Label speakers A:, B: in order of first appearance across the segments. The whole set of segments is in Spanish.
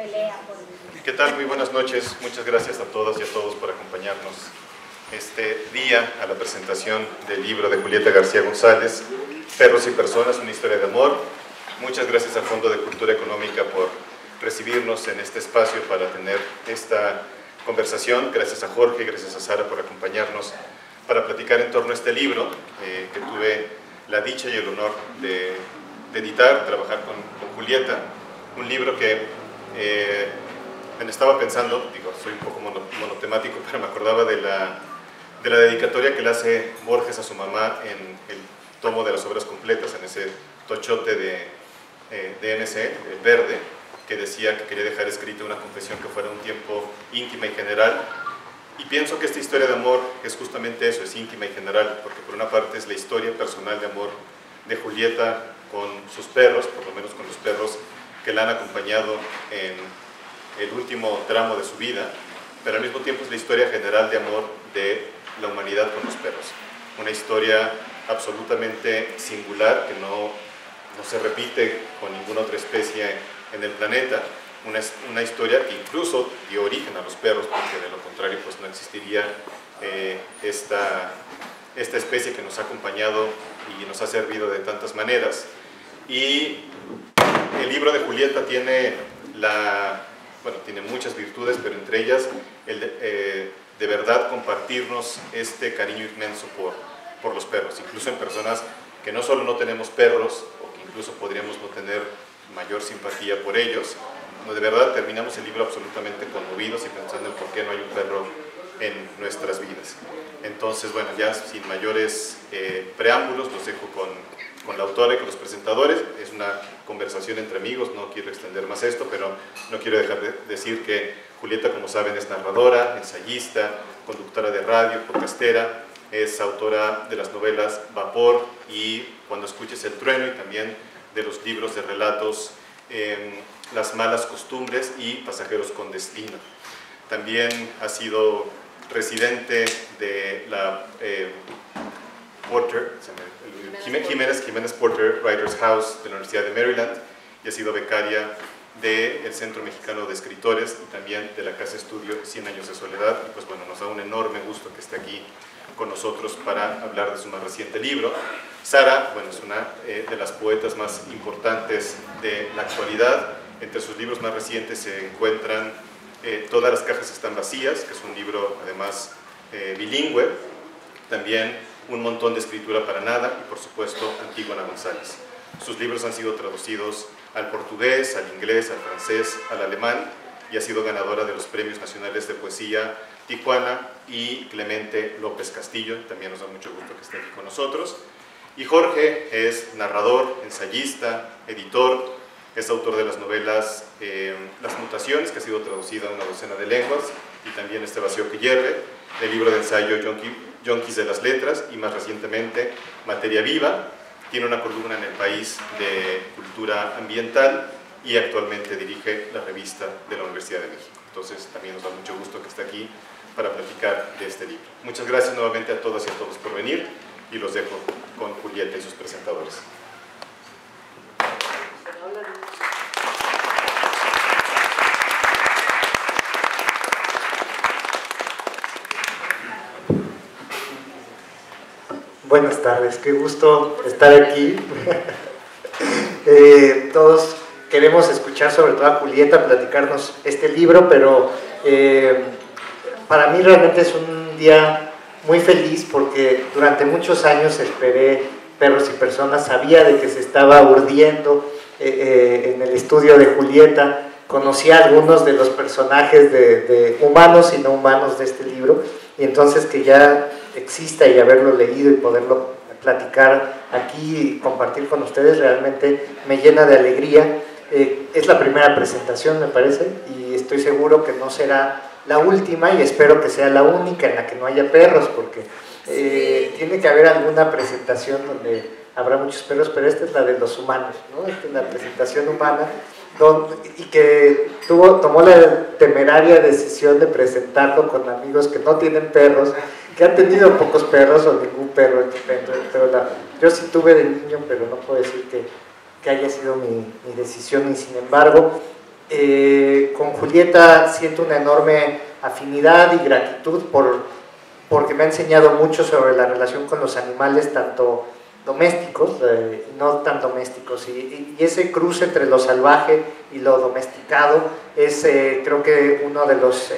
A: pelea por...
B: ¿Qué tal? Muy buenas noches. Muchas gracias a todas y a todos por acompañarnos este día a la presentación del libro de Julieta García González, Perros y Personas, una historia de amor. Muchas gracias al Fondo de Cultura Económica por recibirnos en este espacio para tener esta conversación. Gracias a Jorge, gracias a Sara por acompañarnos para platicar en torno a este libro que tuve la dicha y el honor de editar, trabajar con Julieta. Un libro que estaba pensando, digo, soy un poco monotemático, pero me acordaba de la dedicatoria que le hace Borges a su mamá en el tomo de las obras completas, en ese tochote de MC, el verde, que decía que quería dejar escrita una confesión que fuera un tiempo íntima y general. Y pienso que esta historia de amor es justamente eso, es íntima y general, porque por una parte es la historia personal de amor de Julieta con sus perros, por lo menos con los perros que la han acompañado en el último tramo de su vida, pero al mismo tiempo es la historia general de amor de la humanidad con los perros. Una historia absolutamente singular que no se repite con ninguna otra especie en el planeta, una historia que incluso dio origen a los perros, porque de lo contrario pues no existiría esta especie que nos ha acompañado y nos ha servido de tantas maneras. Y el libro de Julieta tiene tiene muchas virtudes, pero entre ellas de verdad compartirnos este cariño inmenso por los perros, incluso en personas que no solo no tenemos perros, o que incluso podríamos no tener mayor simpatía por ellos. De verdad terminamos el libro absolutamente conmovidos y pensando en por qué no hay un perro en nuestras vidas. Entonces, bueno, ya sin mayores preámbulos, los dejo con la autora y con los presentadores. Es una conversación entre amigos, no quiero extender más esto, pero no quiero dejar de decir que Julieta, como saben, es narradora, ensayista, conductora de radio, podcastera, es autora de las novelas Vapor y Cuando escuches el trueno, y también de los libros de relatos Las malas costumbres y Pasajeros con destino. También ha sido residente de la Jiménez Porter Writers House de la Universidad de Maryland, y ha sido becaria del Centro Mexicano de Escritores y también de la Casa Estudio 100 Años de Soledad. Y pues bueno, nos da un enorme gusto que esté aquí con nosotros para hablar de su más reciente libro. Sara, bueno, es una de las poetas más importantes de la actualidad. Entre sus libros más recientes se encuentran Todas las cajas están vacías, que es un libro además bilingüe, también Un montón de escritura para nada y por supuesto Antígona González. Sus libros han sido traducidos al portugués, al inglés, al francés, al alemán, y ha sido ganadora de los Premios Nacionales de Poesía Tijuana y Clemente López Castillo. También nos da mucho gusto que esté aquí con nosotros. Y Jorge es narrador, ensayista, editor, es autor de las novelas Las Mutaciones, que ha sido traducida a una docena de lenguas, y también Este vacío que hierve, el libro de ensayo Yonquis de las letras, y más recientemente Materia viva. Tiene una columna en El País de cultura ambiental y actualmente dirige la revista de la Universidad de México. Entonces también nos da mucho gusto que esté aquí para platicar de este libro. Muchas gracias nuevamente a todas y a todos por venir, y los dejo con Julieta y sus presentadores.
C: Buenas tardes, qué gusto estar aquí. Todos queremos escuchar, sobre todo a Julieta, platicarnos este libro, pero para mí realmente es un día muy feliz porque durante muchos años esperé Perros y Personas, sabía de que se estaba urdiendo en el estudio de Julieta, conocí a algunos de los personajes de humanos y no humanos de este libro, y entonces que ya exista y haberlo leído y poderlo platicar aquí y compartir con ustedes realmente me llena de alegría. Es la primera presentación, me parece, y estoy seguro que no será la última, y espero que sea la única en la que no haya perros, porque tiene que haber alguna presentación donde habrá muchos perros, pero esta es la de los humanos, ¿no? Esta es la presentación humana, y que tomó la temeraria decisión de presentarlo con amigos que no tienen perros, que han tenido pocos perros o ningún perro, pero yo sí tuve de niño, pero no puedo decir que haya sido mi decisión, y sin embargo Con Julieta siento una enorme afinidad y gratitud porque me ha enseñado mucho sobre la relación con los animales, tanto domésticos y no tan domésticos, y ese cruce entre lo salvaje y lo domesticado es creo que uno de los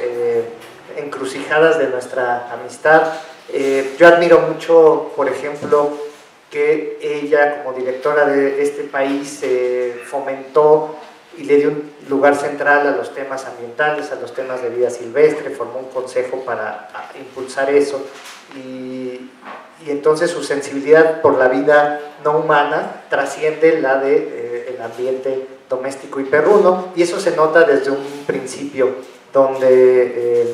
C: encrucijadas de nuestra amistad. Yo admiro mucho, por ejemplo, que ella como directora de este país fomentó y le dio un lugar central a los temas ambientales, a los temas de vida silvestre, formó un consejo para impulsar eso, y entonces su sensibilidad por la vida no humana trasciende la de el ambiente doméstico y perruno, y eso se nota desde un principio, donde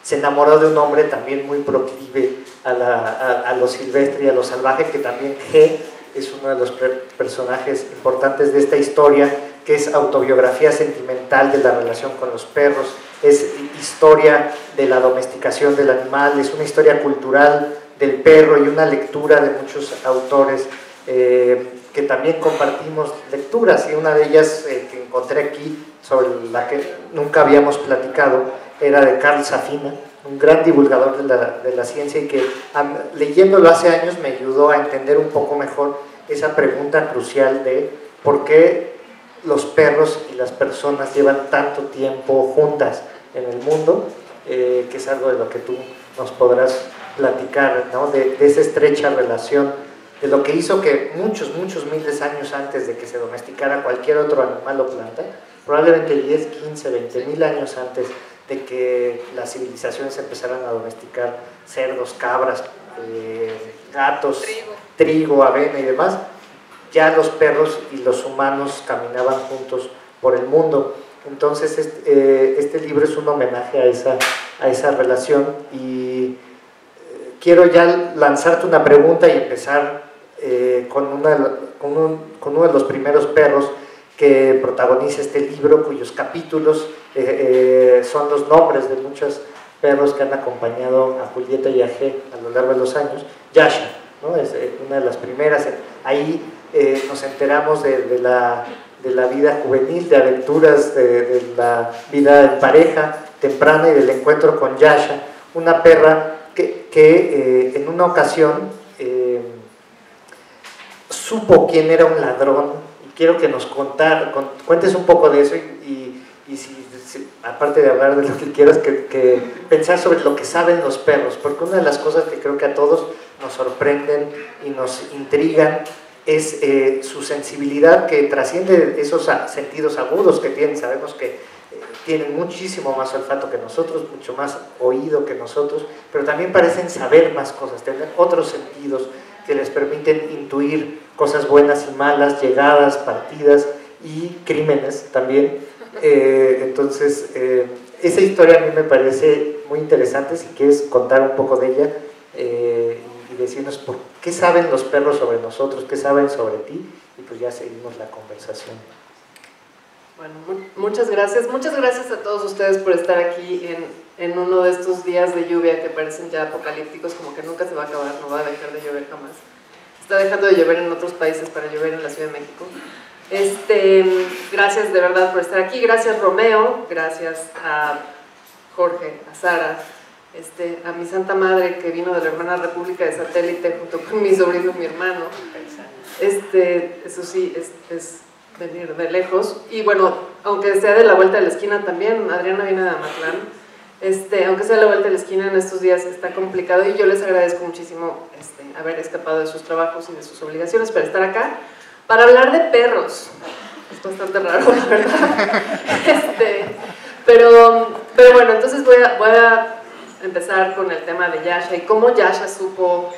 C: se enamoró de un hombre también muy proclive a lo silvestre y a lo salvaje, que también G es uno de los personajes importantes de esta historia, que es autobiografía sentimental de la relación con los perros, es historia de la domesticación del animal, es una historia cultural del perro y una lectura de muchos autores que también compartimos lecturas, y una de ellas que encontré aquí, sobre la que nunca habíamos platicado, era de Carl Safina, un gran divulgador de la ciencia, y que leyéndolo hace años me ayudó a entender un poco mejor esa pregunta crucial de por qué los perros y las personas llevan tanto tiempo juntas en el mundo, que es algo de lo que tú nos podrás platicar, ¿no? De esa estrecha relación, de lo que hizo que muchos miles de años antes de que se domesticara cualquier otro animal o planta, probablemente 10, 15, 20 mil años antes de que las civilizaciones empezaran a domesticar cerdos, cabras, gatos, trigo, avena y demás, ya los perros y los humanos caminaban juntos por el mundo. Entonces este libro es un homenaje a esa relación, y quiero ya lanzarte una pregunta y empezar con uno de los primeros perros que protagoniza este libro, cuyos capítulos son los nombres de muchos perros que han acompañado a Julieta y a G a lo largo de los años. Yasha, ¿no? Es una de las primeras. Ahí nos enteramos de la vida juvenil, de aventuras, de la vida en pareja temprana y del encuentro con Yasha, una perra que en una ocasión supo quién era un ladrón, y quiero que nos cuentes un poco de eso, y si, aparte de hablar de lo que quieras, que pensar sobre lo que saben los perros, porque una de las cosas que creo que a todos nos sorprenden y nos intrigan es su sensibilidad, que trasciende esos sentidos agudos que tienen. Sabemos que tienen muchísimo más olfato que nosotros, mucho más oído que nosotros, pero también parecen saber más cosas, tener otros sentidos que les permiten intuir cosas buenas y malas, llegadas, partidas y crímenes también. Entonces, esa historia a mí me parece muy interesante. Si quieres contar un poco de ella y decirnos por qué saben los perros sobre nosotros, qué saben sobre ti, y pues ya seguimos la conversación.
A: Bueno, muchas gracias a todos ustedes por estar aquí en uno de estos días de lluvia que parecen ya apocalípticos, como que nunca se va a acabar, no va a dejar de llover jamás. Está dejando de llover en otros países para llover en la Ciudad de México. Gracias de verdad por estar aquí, gracias Romeo, gracias a Jorge, a Sara, a mi santa madre que vino de la hermana República de Satélite junto con mi sobrino y mi hermano. Eso sí, es venir de lejos, y bueno, aunque sea de la vuelta de la esquina también, Adriana viene de Amatlán, aunque sea de la vuelta de la esquina en estos días está complicado, y yo les agradezco muchísimo haber escapado de sus trabajos y de sus obligaciones para estar acá, para hablar de perros. Es bastante raro, la verdad. Pero bueno, entonces voy a empezar con el tema de Yasha y cómo Yasha supo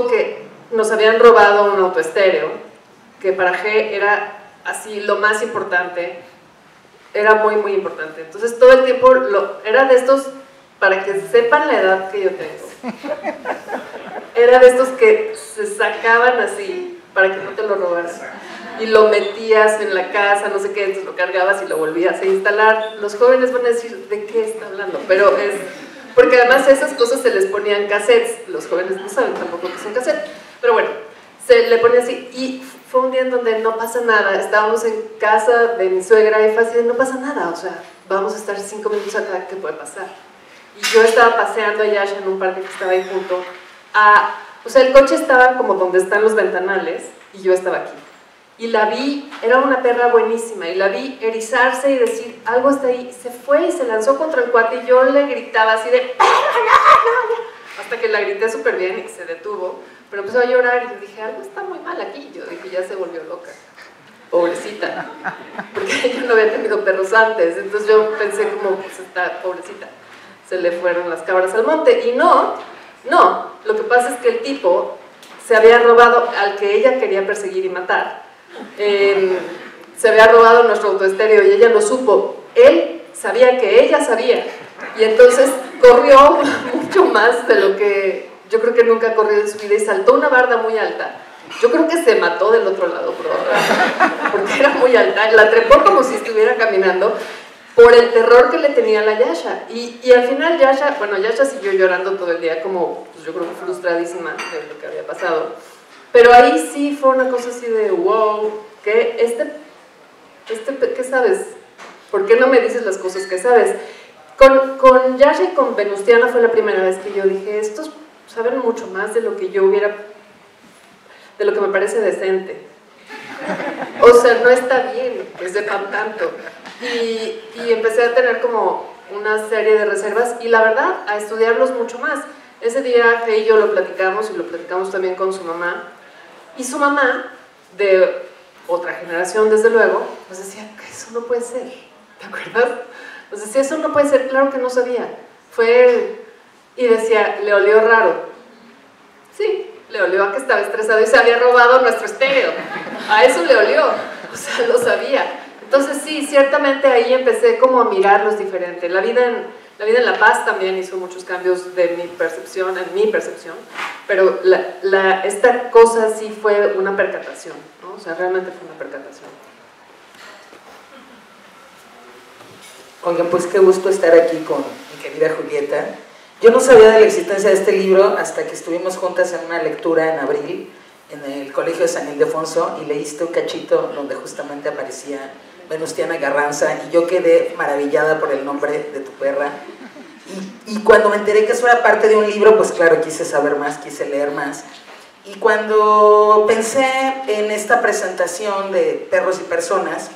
A: que nos habían robado un autoestéreo, que para G era así lo más importante, era muy muy importante. Entonces todo el tiempo era de estos, para que sepan la edad que yo tengo, era de estos que se sacaban así para que no te lo robaran, y lo metías en la casa, no sé qué, entonces lo cargabas y lo volvías a instalar. Los jóvenes van a decir, ¿de qué está hablando? Pero es porque además esas cosas se les ponían cassettes, los jóvenes no saben tampoco que son cassettes, pero bueno, se le ponía así, y fue un día en donde no pasa nada, estábamos en casa de mi suegra y fue así de, no pasa nada, o sea, vamos a estar 5 minutos acá, ¿qué puede pasar? Y yo estaba paseando a Yasha en un parque que estaba ahí junto a, o sea, el coche estaba como donde están los ventanales y yo estaba aquí. Y la vi, era una perra buenísima, y la vi erizarse y decir, algo está ahí, se fue y se lanzó contra el cuate y yo le gritaba así de, ¡perra, no, no! Hasta que la grité súper bien y se detuvo, pero empezó a llorar y yo dije, algo está muy mal aquí, yo dije, ya se volvió loca, pobrecita, porque ella no había tenido perros antes, entonces yo pensé como, pues esta pobrecita, se le fueron las cabras al monte, y no, lo que pasa es que el tipo se había robado al que ella quería perseguir y matar, se había robado nuestro autoestéreo y ella lo supo, él sabía que ella sabía, y entonces corrió mucho más de lo que yo creo que nunca ha corrido en su vida y saltó una barda muy alta. Yo creo que se mató del otro lado, porque era muy alta, la trepó como si estuviera caminando por el terror que le tenía a la Yasha, y al final Yasha siguió llorando todo el día como, pues yo creo que frustradísima de lo que había pasado, pero ahí sí fue una cosa así de wow, que ¿qué sabes? ¿Por qué no me dices las cosas que sabes? Con Yasha y con Venustiana fue la primera vez que yo dije, estos saben mucho más de lo que yo hubiera, de lo que me parece decente, o sea, no está bien que sepan tanto, y empecé a tener como una serie de reservas y la verdad, a estudiarlos mucho más. Ese día Fe y yo lo platicamos y lo platicamos también con su mamá, y su mamá, de otra generación desde luego, nos decía que eso no puede ser, ¿te acuerdas? Nos decía, eso no puede ser, claro que no sabía, y decía, le olió raro, sí, le olió a que estaba estresado y se había robado nuestro estéreo, a eso le olió, o sea, lo sabía. Entonces sí, ciertamente ahí empecé como a mirarlos diferente. La vida en La Paz también hizo muchos cambios de mi percepción, en mi percepción, pero esta cosa sí fue una percatación, ¿no? O sea, realmente fue una percatación.
D: Oigan, pues qué gusto estar aquí con mi querida Julieta. Yo no sabía de la existencia de este libro hasta que estuvimos juntas en una lectura en abril en el Colegio de San Ildefonso y leíste un cachito donde justamente aparecía Venustiana Carranza y yo quedé maravillada por el nombre de tu perra y cuando me enteré que eso era parte de un libro, pues claro, quise saber más, quise leer más, y cuando pensé en esta presentación de Perros y Personas,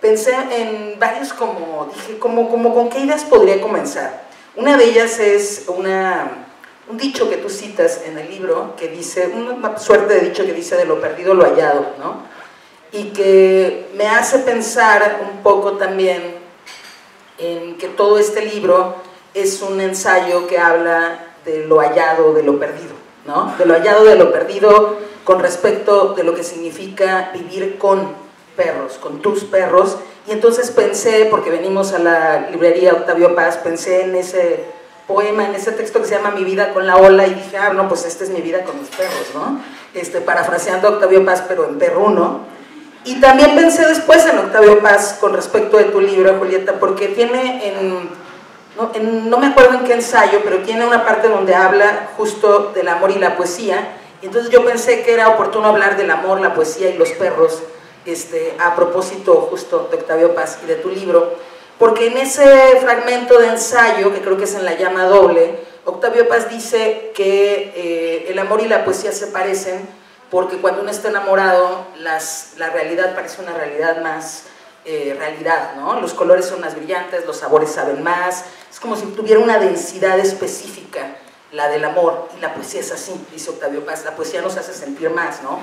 D: pensé en varios, como dije, como con qué ideas podría comenzar. Una de ellas es un dicho que tú citas en el libro, que dice, una suerte de dicho que dice de lo perdido lo hallado, ¿no? Y que me hace pensar un poco también en que todo este libro es un ensayo que habla de lo hallado, de lo perdido, ¿no? De lo hallado, de lo perdido con respecto de lo que significa vivir con perros, con tus perros. Y entonces pensé, porque venimos a la librería Octavio Paz, pensé en ese poema, en ese texto que se llama Mi vida con la ola, y dije, no, pues esta es mi vida con mis perros, ¿no? Parafraseando a Octavio Paz, pero en perruno. Y también pensé después en Octavio Paz con respecto de tu libro, Julieta, porque tiene no me acuerdo en qué ensayo, pero tiene una parte donde habla justo del amor y la poesía, y entonces yo pensé que era oportuno hablar del amor, la poesía y los perros, a propósito justo de Octavio Paz y de tu libro, porque en ese fragmento de ensayo, que creo que es en La llama doble, Octavio Paz dice que el amor y la poesía se parecen porque cuando uno está enamorado, la realidad parece una realidad más realidad, ¿no? Los colores son más brillantes, los sabores saben más, es como si tuviera una densidad específica, la del amor, y la poesía es así, dice Octavio Paz, la poesía nos hace sentir más, ¿no?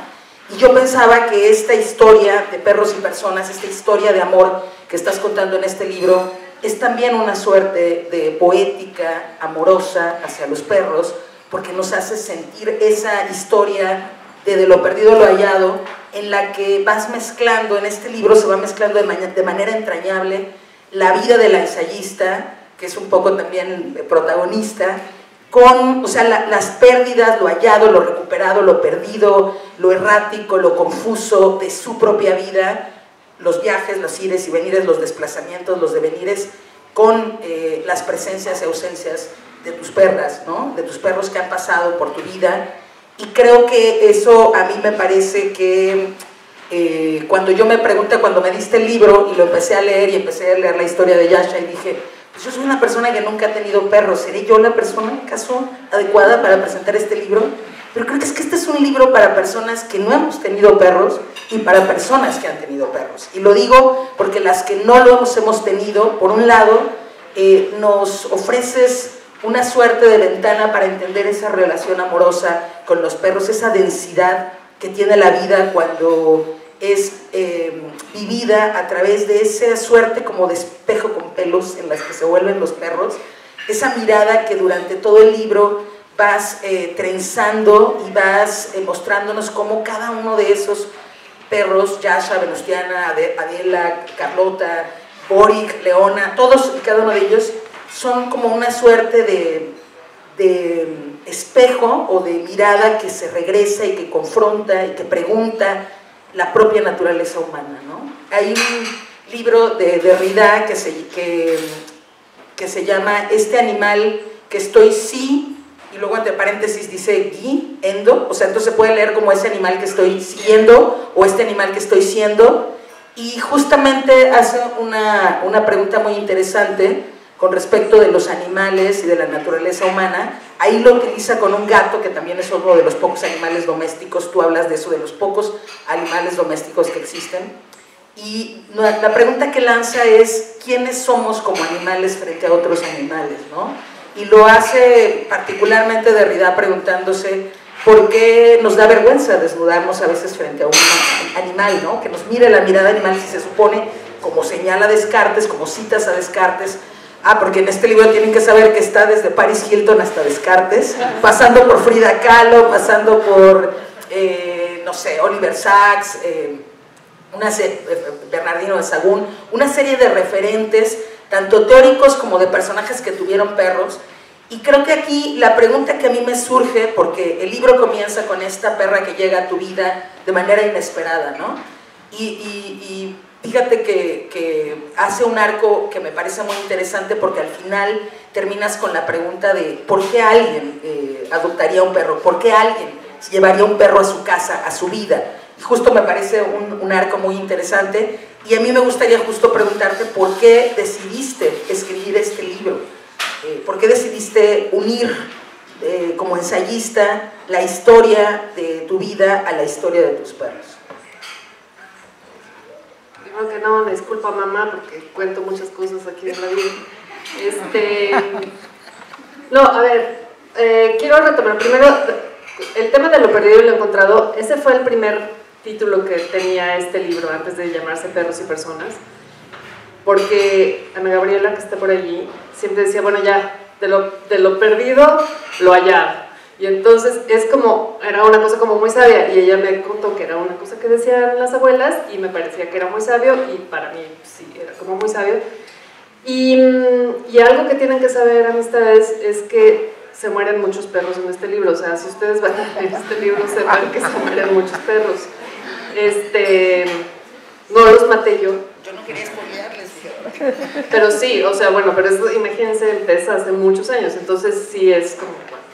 D: Y yo pensaba que esta historia de Perros y Personas, esta historia de amor que estás contando en este libro, es también una suerte de poética amorosa hacia los perros, porque nos hace sentir esa historia de lo perdido lo hallado, en la que vas mezclando, en este libro se va mezclando de manera entrañable la vida de la ensayista, que es un poco también protagonista, con, o sea, las pérdidas, lo hallado, lo recuperado, lo perdido, lo errático, lo confuso de su propia vida, los viajes, los ires y venires, los desplazamientos, los devenires, con las presencias y ausencias de tus perras, ¿no? De tus perros que han pasado por tu vida. Y creo que eso a mí me parece que cuando me diste el libro y lo empecé a leer y empecé a leer la historia de Yasha y dije, pues yo soy una persona que nunca ha tenido perros, ¿seré yo la persona acaso adecuada para presentar este libro? Pero creo que este es un libro para personas que no hemos tenido perros y para personas que han tenido perros. Y lo digo porque las que no hemos tenido, por un lado, nos ofreces una suerte de ventana para entender esa relación amorosa con los perros, esa densidad que tiene la vida cuando es vivida a través de esa suerte como de espejo con pelos en las que se vuelven los perros, esa mirada que durante todo el libro vas trenzando y vas mostrándonos cómo cada uno de esos perros, Yasha, Venustiana, Adela, Carlota, Boric, Leona, todos y cada uno de ellos son como una suerte de espejo o de mirada que se regresa y que confronta y que pregunta la propia naturaleza humana, ¿no? Hay un libro de Derrida que se llama Este animal que estoy sí, y luego entre paréntesis dice gui, endo, o sea, entonces se puede leer como ese animal que estoy siguiendo o este animal que estoy siendo, y justamente hace una pregunta muy interesante con respecto de los animales y de la naturaleza humana. Ahí lo utiliza con un gato, que también es uno de los pocos animales domésticos. Tú hablas de eso, de los pocos animales domésticos que existen. Y la pregunta que lanza es, ¿quiénes somos como animales frente a otros animales, ¿no? Y lo hace particularmente Derrida preguntándose por qué nos da vergüenza desnudarnos a veces frente a un animal, ¿no? Que nos mire la mirada animal, si se supone, como señala Descartes, como citas a Descartes. Porque en este libro tienen que saber que está desde Paris Hilton hasta Descartes, pasando por Frida Kahlo, pasando por, no sé, Oliver Sacks, Bernardino de Sahagún, una serie de referentes, tanto teóricos como de personajes que tuvieron perros. Y creo que aquí la pregunta que a mí me surge, porque el libro comienza con esta perra que llega a tu vida de manera inesperada, ¿no? Y fíjate que hace un arco que me parece muy interesante, porque al final terminas con la pregunta de ¿por qué alguien adoptaría un perro? ¿Por qué alguien llevaría un perro a su casa, a su vida? Y justo me parece un arco muy interesante, y a mí me gustaría justo preguntarte por qué decidiste escribir este libro, por qué decidiste unir como ensayista la historia de tu vida a la historia de tus perros.
A: Que no, me disculpa mamá porque cuento muchas cosas aquí en la vida. No, a ver, quiero retomar primero el tema de lo perdido y lo encontrado. Ese fue el primer título que tenía este libro antes de llamarse Perros y Personas, porque Ana Gabriela, que está por allí, siempre decía, bueno, ya, de lo perdido, lo hallado. Y entonces era una cosa como muy sabia, y ella me contó que era una cosa que decían las abuelas, y me parecía que era muy sabio, y para mí sí, era como muy sabio. Y algo que tienen que saber, amistades, es que se mueren muchos perros en este libro. O sea, si ustedes van a leer este libro, sepan que se mueren muchos perros. No los maté yo.
D: Yo no quería spoilearles.
A: Pero sí, o sea, bueno, pero eso, imagínense, empieza hace muchos años, entonces sí es como, bueno,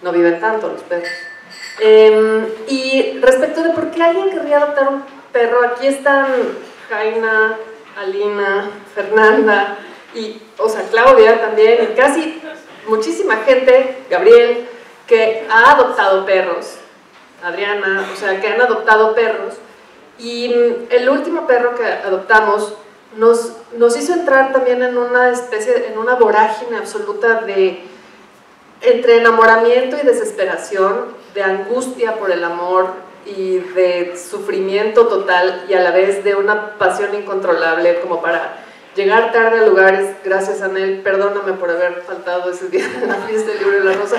A: no viven tanto los perros. Y respecto de por qué alguien querría adoptar un perro, aquí están Jaina, Alina, Fernanda, y, o sea, Claudia también, y casi muchísima gente, Gabriel, que ha adoptado perros, Adriana, o sea, que han adoptado perros. Y el último perro que adoptamos nos hizo entrar también en una especie, en una vorágine absoluta entre enamoramiento y desesperación, de angustia por el amor y de sufrimiento total, y a la vez de una pasión incontrolable, como para llegar tarde a lugares. Gracias, Anel, perdóname por haber faltado ese día en la fiesta del libro de la rosa,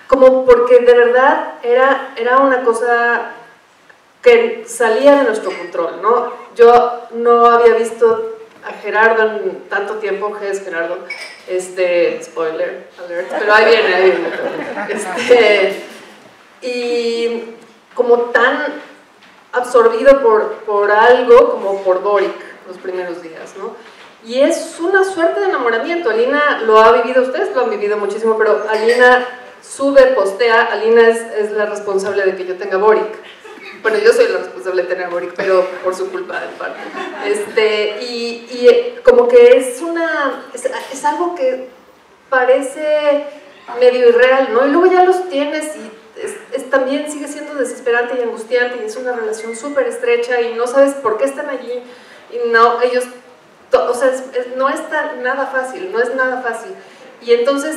A: como porque de verdad era una cosa que salía de nuestro control, ¿no? Yo no había visto a Gerardo en tanto tiempo. ¿Qué es Gerardo? Spoiler alert, pero ahí viene. Y como tan absorbido por algo como por Boric los primeros días, ¿no? Y es una suerte de enamoramiento. Alina lo ha vivido, ustedes lo han vivido muchísimo, pero Alina sube, postea. Alina es la responsable de que yo tenga Boric. Bueno, yo soy la responsable de tener a Boric, pero por su culpa, en parte. Como que es algo que parece medio irreal, ¿no? Y luego ya los tienes y también sigue siendo desesperante y angustiante y es una relación súper estrecha y no sabes por qué están allí y no, ellos, o sea, no es nada fácil, no es nada fácil. Y entonces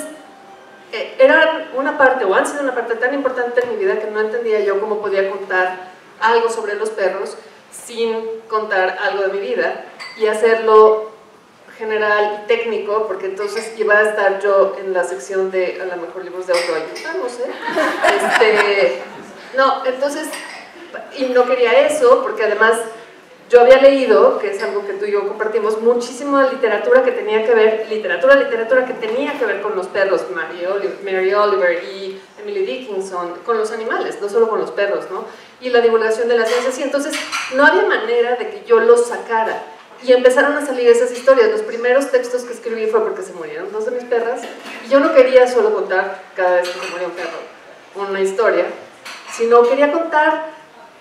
A: era una parte, o han sido una parte tan importante en mi vida que no entendía yo cómo podía contar algo sobre los perros sin contar algo de mi vida y hacerlo general y técnico, porque entonces iba a estar yo en la sección de, a lo mejor, libros de autoayuda, no sé. No, entonces, y no quería eso, porque además yo había leído, que es algo que tú y yo compartimos, muchísima literatura que tenía que ver, literatura que tenía que ver con los perros, Mary Oliver y Emily Dickinson, con los animales, no solo con los perros, ¿no? Y la divulgación de las ciencias, y entonces no había manera de que yo los sacara. Y empezaron a salir esas historias. Los primeros textos que escribí fue porque se murieron 2 de mis perras, y yo no quería solo contar cada vez que se moría un perro una historia, sino quería contar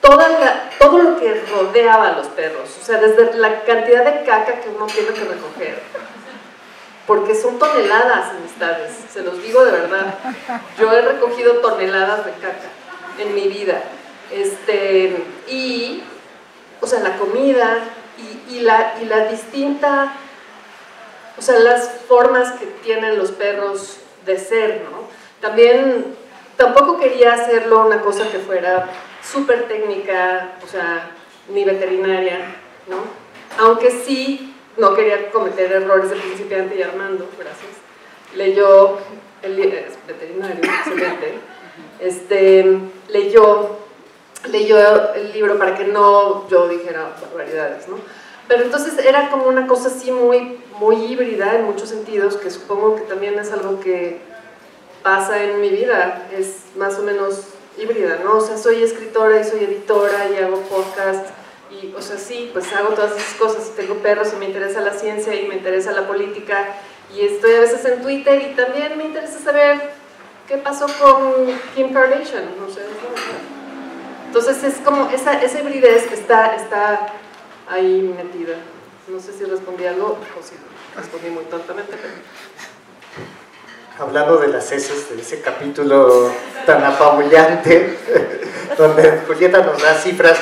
A: todo lo que rodeaba a los perros, o sea, desde la cantidad de caca que uno tiene que recoger, porque son toneladas, amistades, se los digo de verdad. Yo he recogido toneladas de caca en mi vida, y, o sea, la comida y la distinta, o sea, las formas que tienen los perros de ser, ¿no? También, tampoco quería hacerlo una cosa que fuera súper técnica, o sea, ni veterinaria, ¿no? Aunque sí, no quería cometer errores de principiante, y Armando, gracias, leyó, es veterinario, excelente, leyó el libro para que no yo dijera barbaridades, ¿no? Pero entonces era como una cosa así muy híbrida en muchos sentidos, que supongo que también es algo que pasa en mi vida, es más o menos híbrida, ¿no? O sea, soy escritora y soy editora y hago podcast y, o sea, sí, pues hago todas esas cosas y tengo perros y me interesa la ciencia y me interesa la política y estoy a veces en Twitter y también me interesa saber qué pasó con Kim Kardashian, no sé, ¿no? Entonces es como esa hibridez que está ahí metida. No sé si respondí algo o si respondí muy tontamente, pero...
C: Hablando de las heces, de ese capítulo tan apabullante, donde Julieta nos da cifras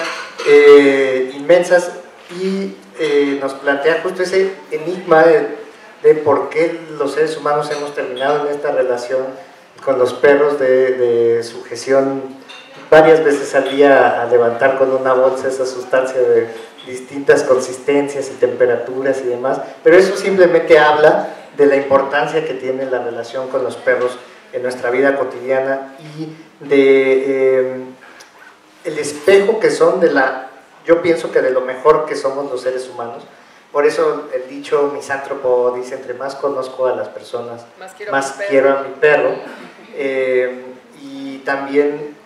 C: inmensas y nos plantea justo ese enigma de por qué los seres humanos hemos terminado en esta relación con los perros de sujeción varias veces al día, a levantar con una bolsa esa sustancia de distintas consistencias y temperaturas y demás, pero eso simplemente habla de la importancia que tiene la relación con los perros en nuestra vida cotidiana y de el espejo que son yo pienso que de lo mejor que somos los seres humanos. Por eso el dicho misántropo dice: entre más conozco a las personas, más quiero a mi perro. Y también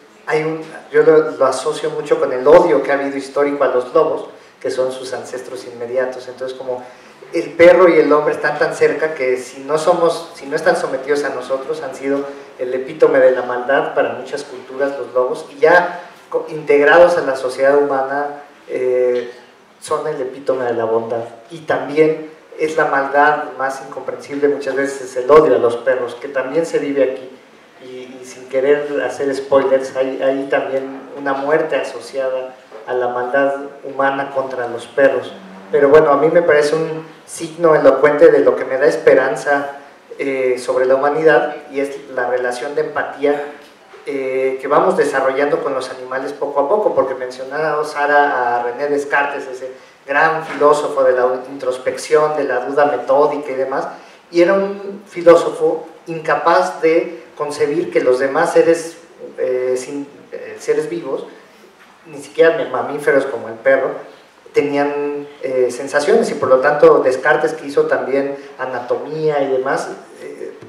C: yo lo asocio mucho con el odio que ha habido histórico a los lobos, que son sus ancestros inmediatos. Entonces, como el perro y el hombre están tan cerca que si no están sometidos a nosotros, han sido el epítome de la maldad para muchas culturas, los lobos, y ya integrados a la sociedad humana son el epítome de la bondad. Y también es la maldad más incomprensible muchas veces, es el odio a los perros, que también se vive aquí. Y sin querer hacer spoilers, hay también una muerte asociada a la maldad humana contra los perros. Pero bueno, a mí me parece un signo elocuente de lo que me da esperanza sobre la humanidad, y es la relación de empatía que vamos desarrollando con los animales poco a poco, porque mencionaba Sara a René Descartes, ese gran filósofo de la introspección, de la duda metódica y demás, y era un filósofo incapaz de concebir que los demás seres vivos, ni siquiera mamíferos como el perro, tenían sensaciones, y por lo tanto Descartes, que hizo también anatomía y demás,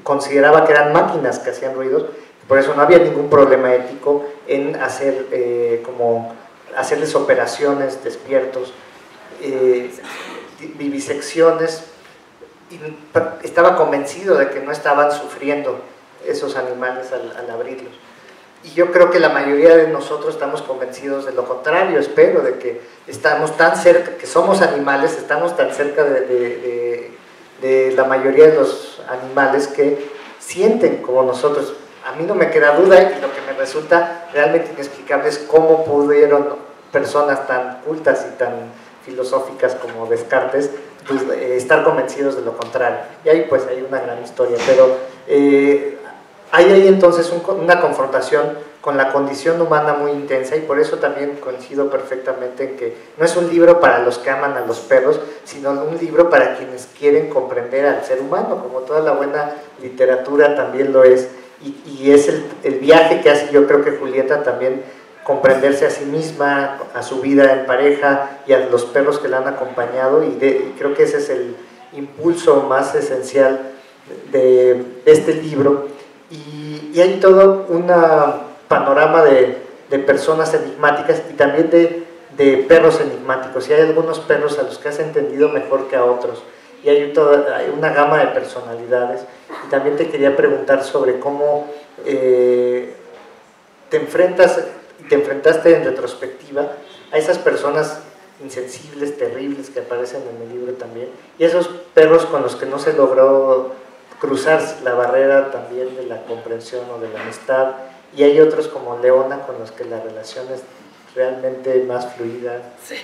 C: consideraba que eran máquinas que hacían ruidos. Por eso no había ningún problema ético en hacerles operaciones despiertos, vivisecciones, y estaba convencido de que no estaban sufriendo esos animales al abrirlos. y yo creo que la mayoría de nosotros estamos convencidos de lo contrario, espero, de que estamos tan cerca, que somos animales, estamos tan cerca de la mayoría de los animales que sienten como nosotros. A mí no me queda duda, y lo que me resulta realmente inexplicable es cómo pudieron personas tan cultas y tan filosóficas como Descartes estar convencidos de lo contrario. Y ahí pues hay una gran historia, pero hay ahí entonces una confrontación con la condición humana muy intensa, y por eso también coincido perfectamente en que no es un libro para los que aman a los perros, sino un libro para quienes quieren comprender al ser humano, como toda la buena literatura también lo es, y es el viaje que hace, yo creo que Julieta también, comprenderse a sí misma, a su vida en pareja y a los perros que la han acompañado, y creo que ese es el impulso más esencial de este libro, y hay todo un panorama de personas enigmáticas y también de perros enigmáticos, y hay algunos perros a los que has entendido mejor que a otros, y hay una gama de personalidades. Y también te quería preguntar sobre cómo te enfrentaste en retrospectiva a esas personas insensibles, terribles, que aparecen en el libro también, y esos perros con los que no se logró cruzar la barrera también de la comprensión o de la amistad, y hay otros como Leona con los que la relación es realmente más fluida. Sí.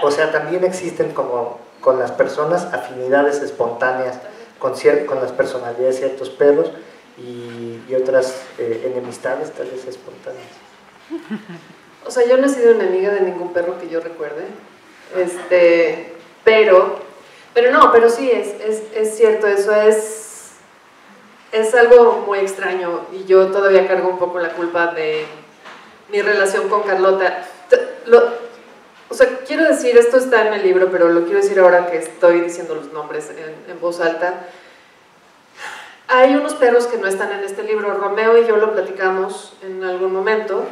C: O sea, también existen como con las personas afinidades espontáneas con las personalidades de ciertos perros, y otras enemistades tal vez espontáneas.
A: O sea, yo no he sido enemiga de ningún perro que yo recuerde, pero sí, es cierto, eso es algo muy extraño, y yo todavía cargo un poco la culpa de mi relación con Carlota. O sea, quiero decir, esto está en el libro, pero lo quiero decir ahora que estoy diciendo los nombres en voz alta. Hay unos perros que no están en este libro. Romeo y yo lo platicamos en algún momento.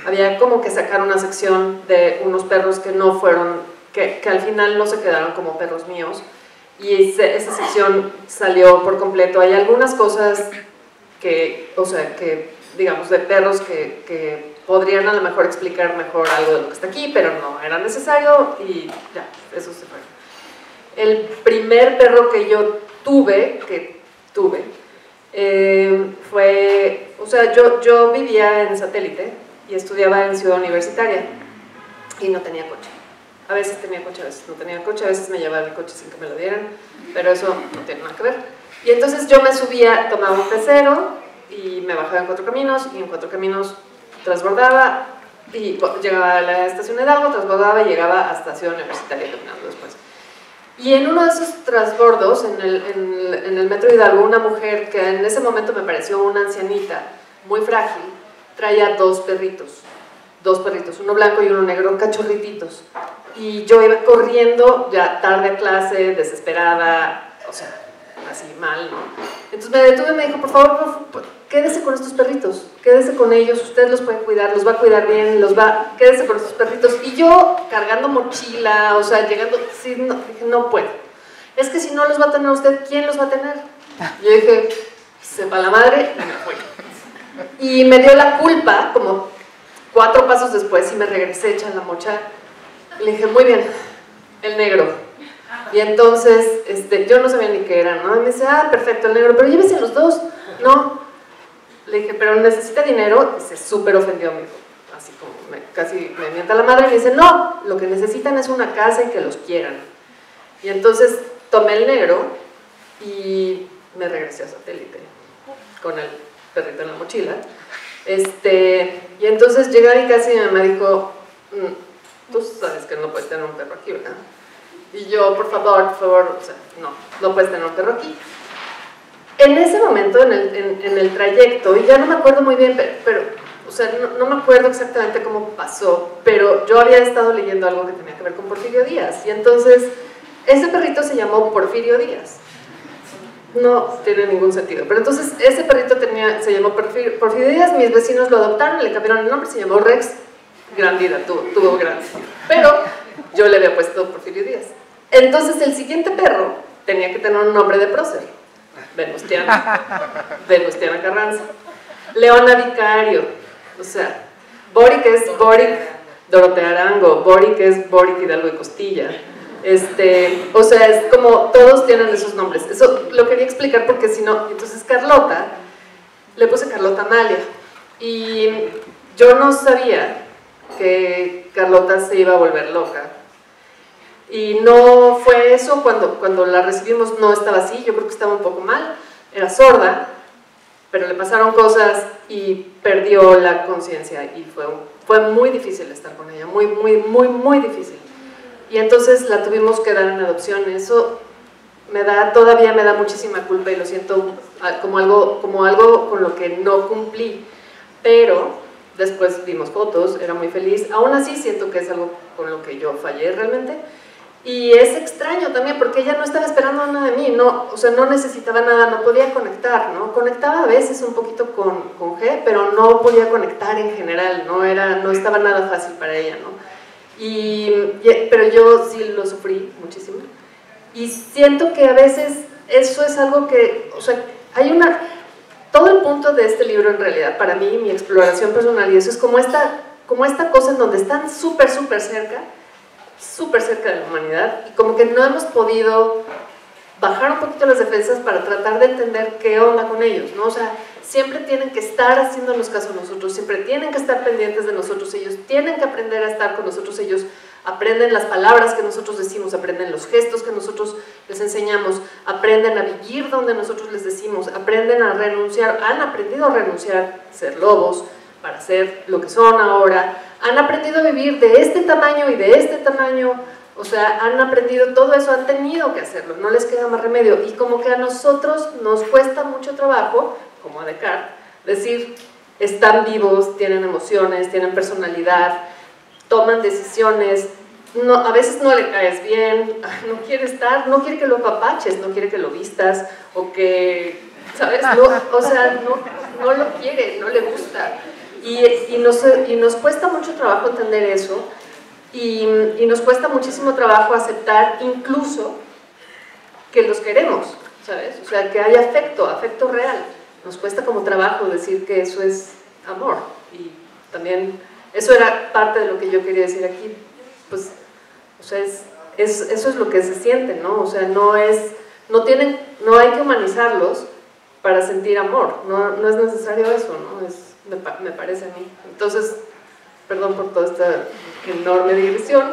A: Había como que sacar una sección de unos perros que no fueron, que al final no se quedaron como perros míos, y esa sección salió por completo. Hay algunas cosas que, o sea, que digamos de perros que podrían a lo mejor explicar mejor algo de lo que está aquí, pero no era necesario, y ya, eso se fue. El primer perro que yo tuve, fue, o sea, yo vivía en Satélite y estudiaba en Ciudad Universitaria y no tenía coche. A veces tenía coche, a veces no tenía coche, a veces me llevaba el coche sin que me lo dieran, pero eso no tiene nada que ver. Y entonces yo me subía, tomaba un pecero y me bajaba en Cuatro Caminos, y en Cuatro Caminos transbordaba y llegaba a la estación Hidalgo, transbordaba y llegaba hasta Ciudad Universitaria caminando después. Y en uno de esos transbordos, en el metro Hidalgo, una mujer que en ese momento me pareció una ancianita, muy frágil, traía dos perritos, uno blanco y uno negro, cachorrititos. Y yo iba corriendo, ya tarde a clase, desesperada, o sea, así mal, ¿no? Entonces me detuve y me dijo, por favor, quédese con estos perritos, quédese con ellos, usted los puede cuidar, los va a cuidar bien, quédese con estos perritos. Y yo cargando mochila, o sea, llegando, sí, no, dije, no puedo. Es que si no los va a tener usted, ¿quién los va a tener? Yo dije, sepa la madre, y me fui. Y me dio la culpa, como 4 pasos después, y me regresé hecha en la mocha. Le dije, muy bien, el negro. Y entonces, yo no sabía ni qué era, ¿no? Y me dice, perfecto, el negro, pero llévese los dos. No. Le dije, pero necesita dinero. Y se súper ofendió, me dijo, así como casi me mienta la madre, y me dice, no, lo que necesitan es una casa y que los quieran. Y entonces tomé el negro y me regresé a Satélite con el perrito en la mochila. Y entonces llegué a mi casa y mi mamá dijo, tú sabes que no puedes tener un perro aquí, ¿verdad? Y yo, por favor, o sea, no puedes tener un perro aquí. En ese momento, en el trayecto, y ya no me acuerdo muy bien, pero o sea, no me acuerdo exactamente cómo pasó, pero yo había estado leyendo algo que tenía que ver con Porfirio Díaz, y entonces ese perrito se llamó Porfirio Díaz. No tiene ningún sentido, pero entonces ese perrito se llamó Porfirio Díaz, mis vecinos lo adoptaron, le cambiaron el nombre, se llamó Rex, gran vida, tuvo gran vida, pero yo le había puesto Porfirio Díaz. Entonces el siguiente perro tenía que tener un nombre de prócer, Venustiana Carranza. Leona Vicario, o sea, Boric es Boric, Dorotea Arango, Boric es Boric Hidalgo de Costilla. O sea, es como todos tienen esos nombres. Eso lo quería explicar porque si no, entonces Carlota, le puse Carlota Amalia. Y yo no sabía que Carlota se iba a volver loca. Y no fue eso, cuando la recibimos no estaba así, yo creo que estaba un poco mal, era sorda, pero le pasaron cosas y perdió la conciencia y fue muy difícil estar con ella, muy, muy, muy, muy difícil. Y entonces la tuvimos que dar en adopción. Eso todavía me da muchísima culpa y lo siento como algo con lo que no cumplí, pero después vimos fotos, era muy feliz. Aún así siento que es algo con lo que yo fallé realmente. Y es extraño también porque ella no estaba esperando nada de mí, no, o sea, no necesitaba nada, no podía conectar, ¿no? Conectaba a veces un poquito con G, pero no podía conectar en general, no estaba nada fácil para ella, ¿no? Pero yo sí lo sufrí muchísimo. Y siento que a veces eso es algo que, o sea, todo el punto de este libro en realidad, para mí, mi exploración personal, y eso es como esta cosa en donde están súper cerca de la humanidad, y como que no hemos podido bajar un poquito las defensas para tratar de entender qué onda con ellos, ¿no? O sea, siempre tienen que estar haciéndonos caso a nosotros, siempre tienen que estar pendientes de nosotros, ellos tienen que aprender a estar con nosotros, ellos aprenden las palabras que nosotros decimos, aprenden los gestos que nosotros les enseñamos, aprenden a vivir donde nosotros les decimos, aprenden a renunciar, han aprendido a renunciar a ser lobos para ser lo que son ahora, han aprendido a vivir de este tamaño y de este tamaño, o sea, han aprendido todo eso, han tenido que hacerlo, no les queda más remedio. Y como que a nosotros nos cuesta mucho trabajo, como a Descartes, decir, están vivos, tienen emociones, tienen personalidad, toman decisiones, a veces no le caes bien, no quiere estar, no quiere que lo apapaches, no quiere que lo vistas, o que, ¿sabes? No, o sea, no lo quiere, no le gusta. Y nos cuesta mucho trabajo entender eso, y nos cuesta muchísimo trabajo aceptar incluso que los queremos, ¿sabes? O sea, que hay afecto real. Nos cuesta como trabajo decir que eso es amor, y también eso era parte de lo que yo quería decir aquí, pues, o sea, eso es lo que se siente, ¿no? O sea, no hay que humanizarlos para sentir amor, no es necesario eso, ¿no? Me parece a mí. Entonces, perdón por toda esta enorme digresión,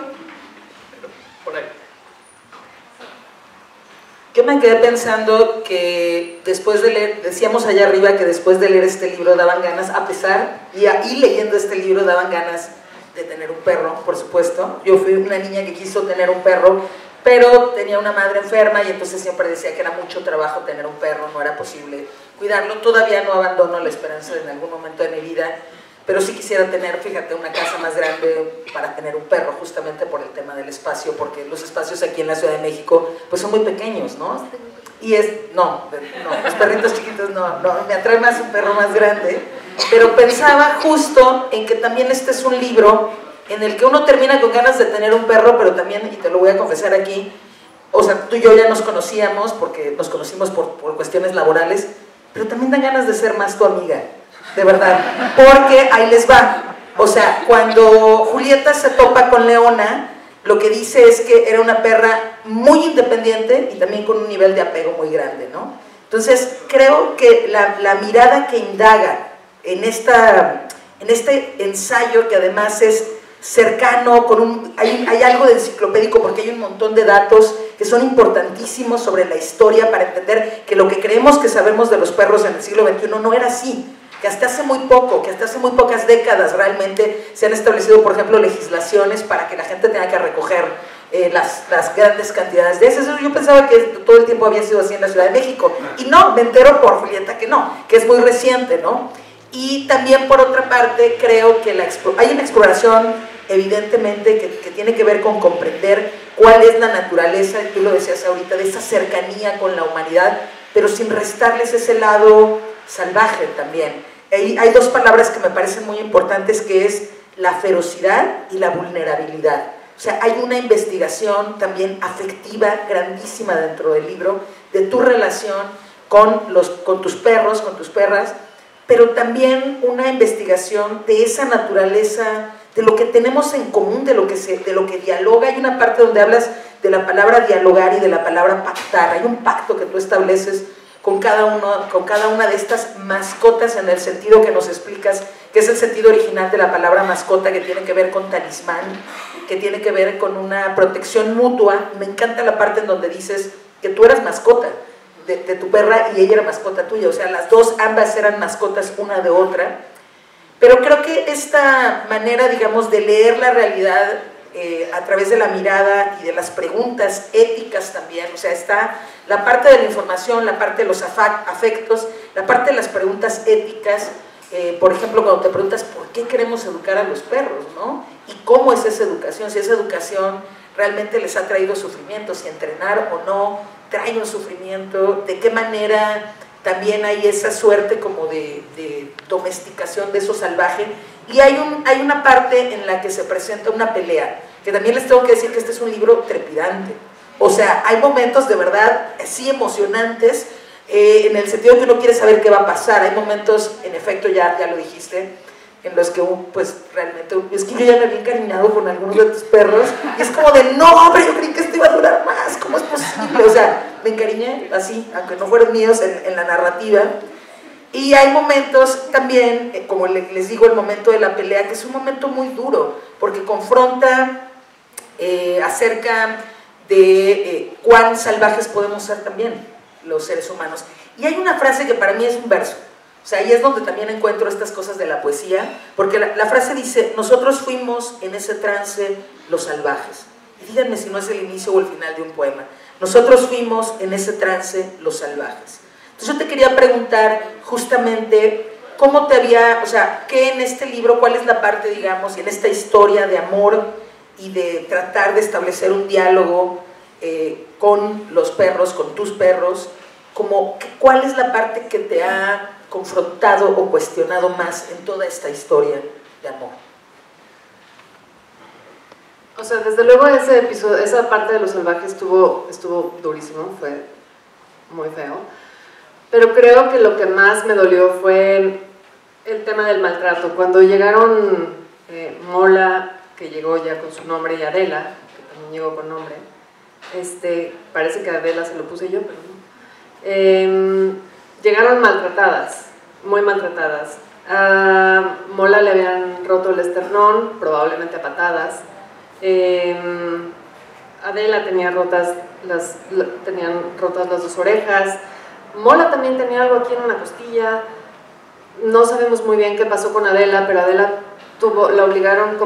A: pero por ahí.
D: Yo me quedé pensando que después de leer, decíamos allá arriba que después de leer este libro daban ganas, y leyendo este libro daban ganas de tener un perro, por supuesto. Yo fui una niña que quiso tener un perro, pero tenía una madre enferma y entonces siempre decía que era mucho trabajo tener un perro, no era posible cuidarlo. Todavía no abandono la esperanza en algún momento de mi vida, pero sí quisiera tener, fíjate, una casa más grande para tener un perro, justamente por el tema del espacio, porque los espacios aquí en la Ciudad de México pues son muy pequeños, ¿no? Y no, los perritos chiquitos no, me atrae más un perro más grande, pero pensaba justo en que también este es un libro en el que uno termina con ganas de tener un perro, pero también, y te lo voy a confesar aquí, o sea, tú y yo ya nos conocíamos, porque nos conocimos por cuestiones laborales, pero también dan ganas de ser más tu amiga, de verdad, porque ahí les va. O sea, cuando Julieta se topa con Leona, lo que dice es que era una perra muy independiente y también con un nivel de apego muy grande, ¿no? Entonces, creo que la mirada que indaga en este ensayo, que además es cercano, hay algo de enciclopédico, porque hay un montón de datos que son importantísimos sobre la historia para entender que lo que creemos que sabemos de los perros en el siglo XXI no era así, que hasta hace muy pocas décadas realmente se han establecido, por ejemplo, legislaciones para que la gente tenga que recoger las grandes cantidades de heces. Yo pensaba que todo el tiempo había sido así en la Ciudad de México, y no, me entero por Julieta que no, que es muy reciente, ¿no? Y también, por otra parte, creo que hay una exploración evidentemente que tiene que ver con comprender cuál es la naturaleza, y tú lo decías ahorita, de esa cercanía con la humanidad, pero sin restarles ese lado salvaje también. Hay dos palabras que me parecen muy importantes, que es la ferocidad y la vulnerabilidad. O sea, hay una investigación también afectiva grandísima dentro del libro de tu relación con tus perros, con tus perras, pero también una investigación de esa naturaleza, de lo que tenemos en común, de lo que dialoga. Hay una parte donde hablas de la palabra dialogar y de la palabra pactar. Hay un pacto que tú estableces con cada una de estas mascotas, en el sentido que nos explicas, que es el sentido original de la palabra mascota, que tiene que ver con talismán, que tiene que ver con una protección mutua. Me encanta la parte en donde dices que tú eras mascota de tu perra y ella era mascota tuya, o sea, las dos, ambas eran mascotas una de otra. Pero creo que esta manera, digamos, de leer la realidad a través de la mirada y de las preguntas éticas también, o sea, está la parte de la información, la parte de los afectos, la parte de las preguntas éticas. Por ejemplo, cuando te preguntas por qué queremos educar a los perros, ¿no? Y cómo es esa educación, si esa educación realmente les ha traído sufrimiento, si entrenar o no trae un sufrimiento, de qué manera también hay esa suerte como de domesticación de eso salvaje. Y hay una parte en la que se presenta una pelea, que también les tengo que decir que este es un libro trepidante. O sea, hay momentos de verdad así emocionantes, en el sentido que uno quiere saber qué va a pasar. Hay momentos, en efecto, ya lo dijiste, en los que pues realmente, es que yo ya me había encariñado con algunos de tus perros, y es como de, no, hombre, yo creí que esto iba a durar más, ¿cómo es posible? O sea, me encariñé así, aunque no fueron míos en la narrativa. Y hay momentos también, como les digo, el momento de la pelea, que es un momento muy duro, porque confronta acerca de cuán salvajes podemos ser también los seres humanos. Y hay una frase que para mí es un verso, o sea, ahí es donde también encuentro estas cosas de la poesía, porque la frase dice: nosotros fuimos en ese trance los salvajes. Y díganme si no es el inicio o el final de un poema. Nosotros fuimos en ese trance los salvajes. Entonces yo te quería preguntar justamente cómo te había, o sea, qué en este libro, cuál es la parte, digamos, en esta historia de amor y de tratar de establecer un diálogo con los perros, con tus perros, como, ¿cuál es la parte que te ha confrontado o cuestionado más en toda esta historia de amor?
A: O sea, desde luego ese episodio, esa parte de los salvajes estuvo durísimo, fue muy feo, pero creo que lo que más me dolió fue el tema del maltrato. Cuando llegaron Mola, que llegó ya con su nombre, y Adela, que también llegó con nombre, parece que a Adela se lo puse yo, pero no. Llegaron maltratadas, muy maltratadas. A Mola le habían roto el esternón, probablemente a patadas. Adela tenía tenían rotas las dos orejas. Mola también tenía algo aquí en una costilla. No sabemos muy bien qué pasó con Adela, pero Adela la obligaron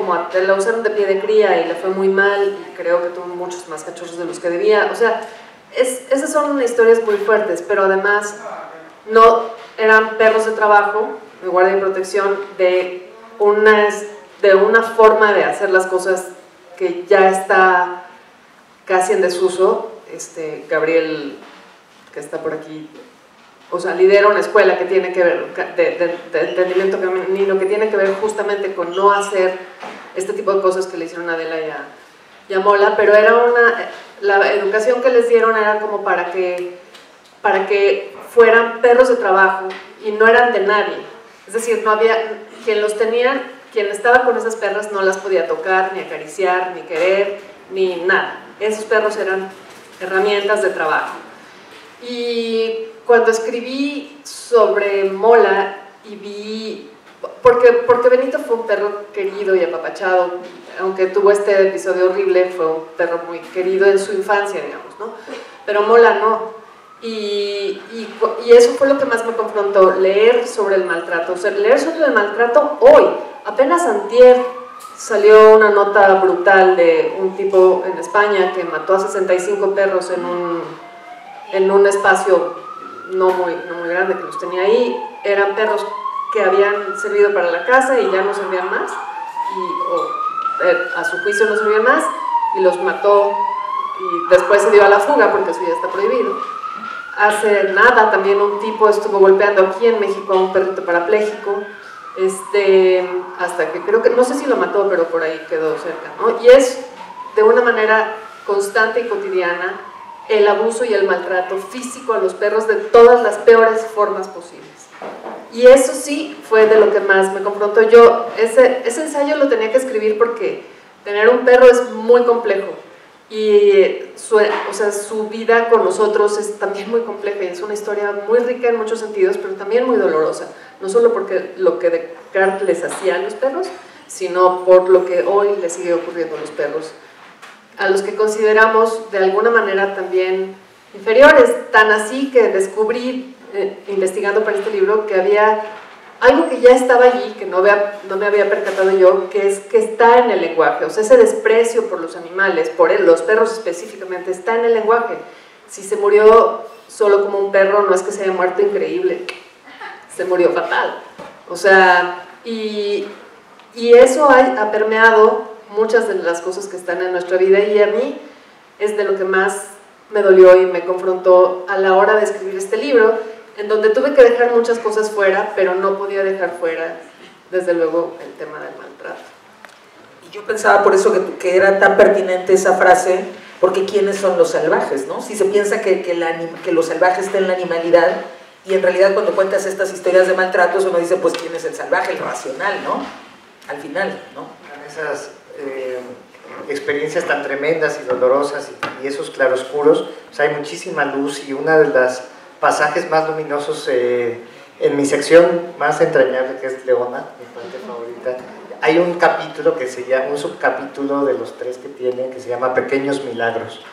A: la usaron de pie de cría y le fue muy mal, y creo que tuvo muchos más cachorros de los que debía. O sea, esas son historias muy fuertes, pero además no eran perros de trabajo, de guardia y protección, de una forma de hacer las cosas que ya está casi en desuso. Gabriel, que está por aquí, o sea, lidera una escuela que tiene que ver de entendimiento femenino, que tiene que ver justamente con no hacer este tipo de cosas que le hicieron a Adela y a Mola, pero la educación que les dieron era como para que fueran perros de trabajo y no eran de nadie. Es decir, no había quien los tenía, quien estaba con esas perras no las podía tocar, ni acariciar, ni querer, ni nada. Esos perros eran herramientas de trabajo. Y cuando escribí sobre Mola y vi, porque Benito fue un perro querido y apapachado, aunque tuvo este episodio horrible, fue un perro muy querido en su infancia, digamos, ¿no? Pero Mola no. Y eso fue lo que más me confrontó, leer sobre el maltrato. O sea, leer sobre el maltrato hoy. Apenas antier salió una nota brutal de un tipo en España que mató a 65 perros en un espacio no muy grande que los tenía ahí. Eran perros que habían servido para la casa y ya no servían más, a su juicio no servían más, y los mató, y después se dio a la fuga porque eso ya está prohibido. Hace nada también un tipo estuvo golpeando aquí en México a un perrito parapléjico, hasta que creo que, no sé si lo mató, pero por ahí quedó cerca, ¿no? Y es de una manera constante y cotidiana el abuso y el maltrato físico a los perros de todas las peores formas posibles. Y eso sí fue de lo que más me confrontó. Yo ese ensayo lo tenía que escribir porque tener un perro es muy complejo y su vida con nosotros es también muy compleja y es una historia muy rica en muchos sentidos, pero también muy dolorosa, no solo porque lo que Descartes les hacía a los perros, sino por lo que hoy les sigue ocurriendo a los perros, a los que consideramos de alguna manera también inferiores, tan así que descubrí, investigando para este libro, que había algo que ya estaba allí, que no me había percatado yo, que es que está en el lenguaje, o sea, ese desprecio por los animales, por los perros específicamente, está en el lenguaje. Si se murió solo como un perro, no es que se haya muerto increíble, se murió fatal. O sea, y eso ha permeado muchas de las cosas que están en nuestra vida, y a mí es de lo que más me dolió y me confrontó a la hora de escribir este libro, en donde tuve que dejar muchas cosas fuera, pero no podía dejar fuera, desde luego, el tema del maltrato.
D: Y yo pensaba por eso que era tan pertinente esa frase, porque ¿quiénes son los salvajes, no? Si se piensa que lo salvaje está en la animalidad, y en realidad cuando cuentas estas historias de maltratos uno dice, pues ¿quién es el salvaje? El racional, ¿no? Al final, ¿no?
C: Esas experiencias tan tremendas y dolorosas y esos claroscuros, pues hay muchísima luz, y una de las pasajes más luminosos en mi sección más entrañable, que es Leona, mi parte favorita, hay un capítulo que se llama, un subcapítulo de los 3 que tiene, que se llama Pequeños Milagros.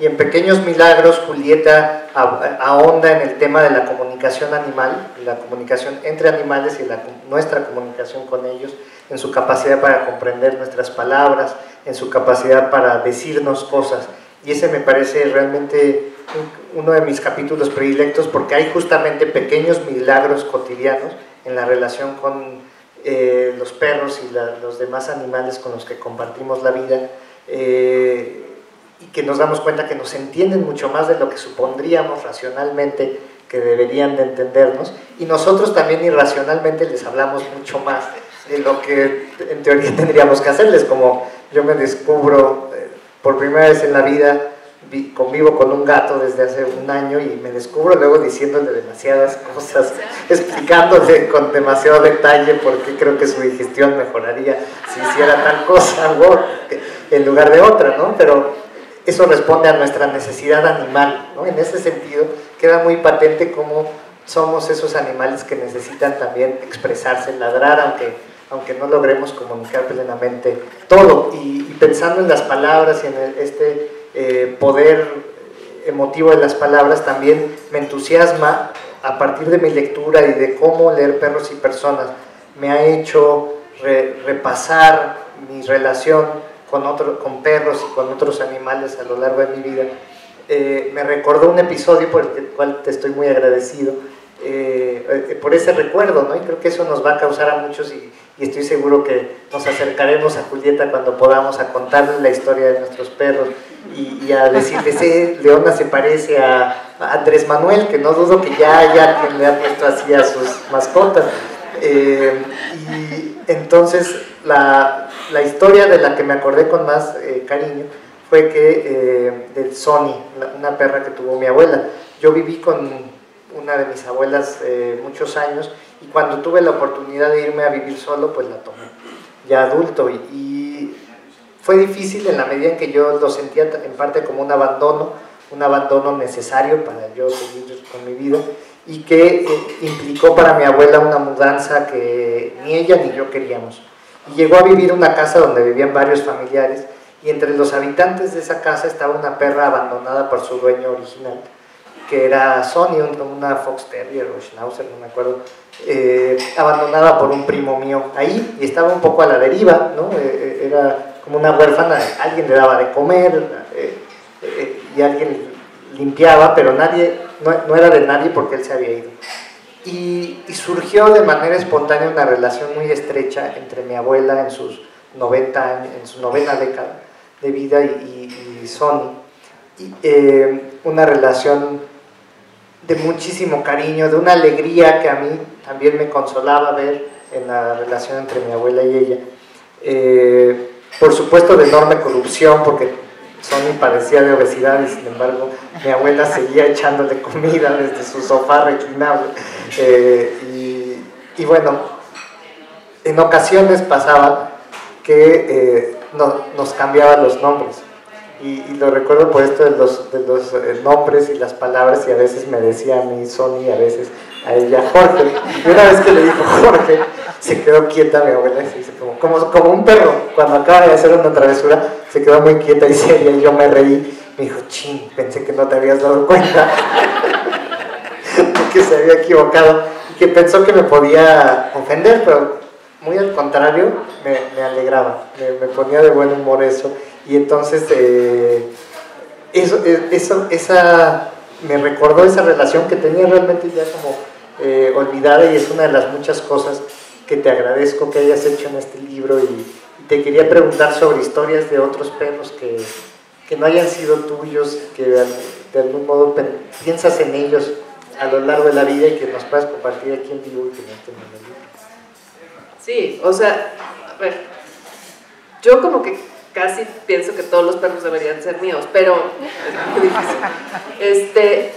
C: Y en Pequeños Milagros, Julieta ahonda en el tema de la comunicación animal, la comunicación entre animales y nuestra comunicación con ellos, en su capacidad para comprender nuestras palabras, en su capacidad para decirnos cosas. Y ese me parece realmente uno de mis capítulos predilectos, porque hay justamente pequeños milagros cotidianos en la relación con los perros y los demás animales con los que compartimos la vida, y que nos damos cuenta que nos entienden mucho más de lo que supondríamos racionalmente que deberían de entendernos, y nosotros también irracionalmente les hablamos mucho más de lo que en teoría tendríamos que hacerles. Como yo me descubro por primera vez en la vida, convivo con un gato desde hace un año, y me descubro luego diciéndole demasiadas cosas, explicándole con demasiado detalle por qué creo que su digestión mejoraría si hiciera tal cosa en lugar de otra, ¿no? Pero eso responde a nuestra necesidad animal, ¿no? En ese sentido queda muy patente cómo somos esos animales que necesitan también expresarse, ladrar, aunque no logremos comunicar plenamente todo. Y pensando en las palabras y en este poder emotivo de las palabras, también me entusiasma, a partir de mi lectura y de cómo leer Perros y Personas, me ha hecho repasar mi relación con perros y con otros animales a lo largo de mi vida. Me recordó un episodio por el cual te estoy muy agradecido, por ese recuerdo, ¿no? Y creo que eso nos va a causar a muchos, y estoy seguro que nos acercaremos a Julieta cuando podamos, a contarle la historia de nuestros perros y a decirles, Leona se parece a Andrés Manuel, que no dudo que ya haya quien le ha puesto así a sus mascotas. Y entonces la historia de la que me acordé con más cariño fue que de Sony, una perra que tuvo mi abuela. Yo viví con una de mis abuelas muchos años, y cuando tuve la oportunidad de irme a vivir solo, pues la tomé ya adulto, y fue difícil en la medida en que yo lo sentía en parte como un abandono necesario para yo seguir con mi vida, y que implicó para mi abuela una mudanza que ni ella ni yo queríamos. Y llegó a vivir en una casa donde vivían varios familiares, y entre los habitantes de esa casa estaba una perra abandonada por su dueño original, que era Sony, una Fox Terrier o Schnauzer, no me acuerdo, abandonada por un primo mío ahí, y estaba un poco a la deriva, ¿no? Era como una huérfana, alguien le daba de comer, y alguien limpiaba, pero no era de nadie porque él se había ido. Y surgió de manera espontánea una relación muy estrecha entre mi abuela en sus 90 años, en su 9ª década de vida, y Sony, una relación de muchísimo cariño, de una alegría que a mí también me consolaba ver en la relación entre mi abuela y ella. Por supuesto, de enorme corrupción, porque Sony padecía de obesidad, y sin embargo mi abuela seguía echándole comida desde su sofá reclinable, Y bueno, en ocasiones pasaba que nos cambiaban los nombres. Y lo recuerdo por esto de los nombres y las palabras, y a veces me decía a mí Sony, y a veces a ella Jorge. Y una vez que le dijo Jorge, se quedó quieta mi abuela, y se hizo como un perro. Cuando acaba de hacer una travesura, se quedó muy quieta y seria, y yo me reí. Me dijo, chin, pensé que no te habías dado cuenta que se había equivocado y que pensó que me podía ofender, pero muy al contrario, me alegraba, me ponía de buen humor eso. Y entonces me recordó esa relación que tenía realmente ya como olvidada, y es una de las muchas cosas que te agradezco que hayas hecho en este libro. Y te quería preguntar sobre historias de otros perros que no hayan sido tuyos, que de algún modo piensas en ellos a lo largo de la vida y que nos puedas compartir aquí en vivo y que no estén en el libro.
A: Sí, o sea, a ver, yo como que casi pienso que todos los perros deberían ser míos, pero es muy difícil.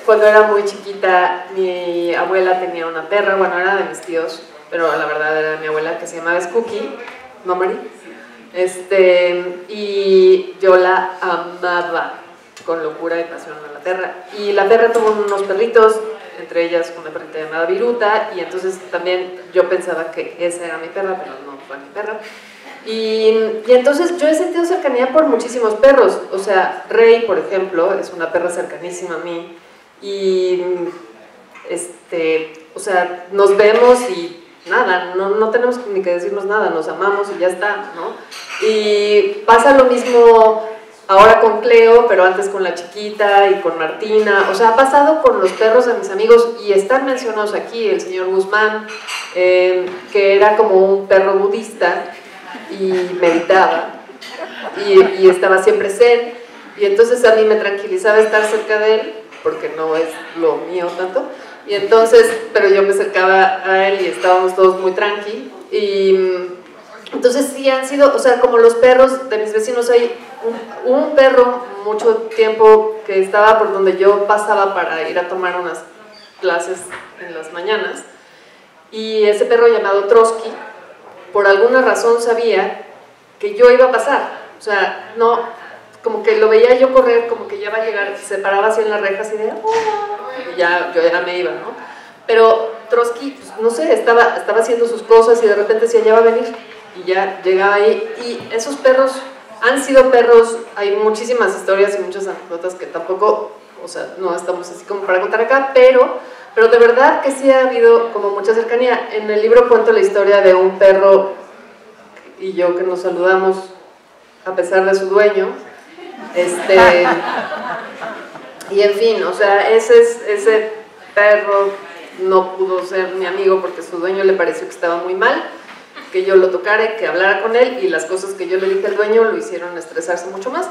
A: Cuando era muy chiquita, mi abuela tenía una perra, bueno, era de mis tíos, pero la verdad era de mi abuela, que se llamaba Scooky, ¿no, Mari? Y yo la amaba con locura y pasión a la perra. Y la perra tuvo unos perritos, entre ellas una perrita llamada Viruta, y entonces también yo pensaba que esa era mi perra, pero no fue mi perra. Y entonces yo he sentido cercanía por muchísimos perros. O sea, Rey, por ejemplo, es una perra cercanísima a mí. Y, o sea, nos vemos y nada, no tenemos ni que decirnos nada, nos amamos y ya está, ¿no? Y pasa lo mismo ahora con Cleo, pero antes con la chiquita y con Martina. O sea, ha pasado con los perros de mis amigos y están mencionados aquí, el señor Guzmán, que era como un perro budista y meditaba y estaba siempre zen, y entonces a mí me tranquilizaba estar cerca de él porque no es lo mío tanto, y entonces, pero yo me acercaba a él y estábamos todos muy tranqui. Y entonces sí han sido, o sea, como los perros de mis vecinos. Hay un perro mucho tiempo que estaba por donde yo pasaba para ir a tomar unas clases en las mañanas, y ese perro llamado Trotsky por alguna razón sabía que yo iba a pasar. O sea, no, como que lo veía yo correr, como que ya va a llegar, se paraba así en las rejas y de y ya, yo ya me iba, ¿no? Pero Trotsky, pues, no sé, estaba haciendo sus cosas y de repente decía, ya va a venir, y ya llegaba ahí. Y esos perros han sido perros, hay muchísimas historias y muchas anécdotas que tampoco, o sea, no estamos así como para contar acá, pero de verdad que sí ha habido como mucha cercanía. En el libro cuento la historia de un perro y yo que nos saludamos a pesar de su dueño, y en fin, o sea, ese perro no pudo ser mi amigo porque su dueño le pareció que estaba muy mal, que yo lo tocara, que hablara con él, y las cosas que yo le dije al dueño lo hicieron estresarse mucho más.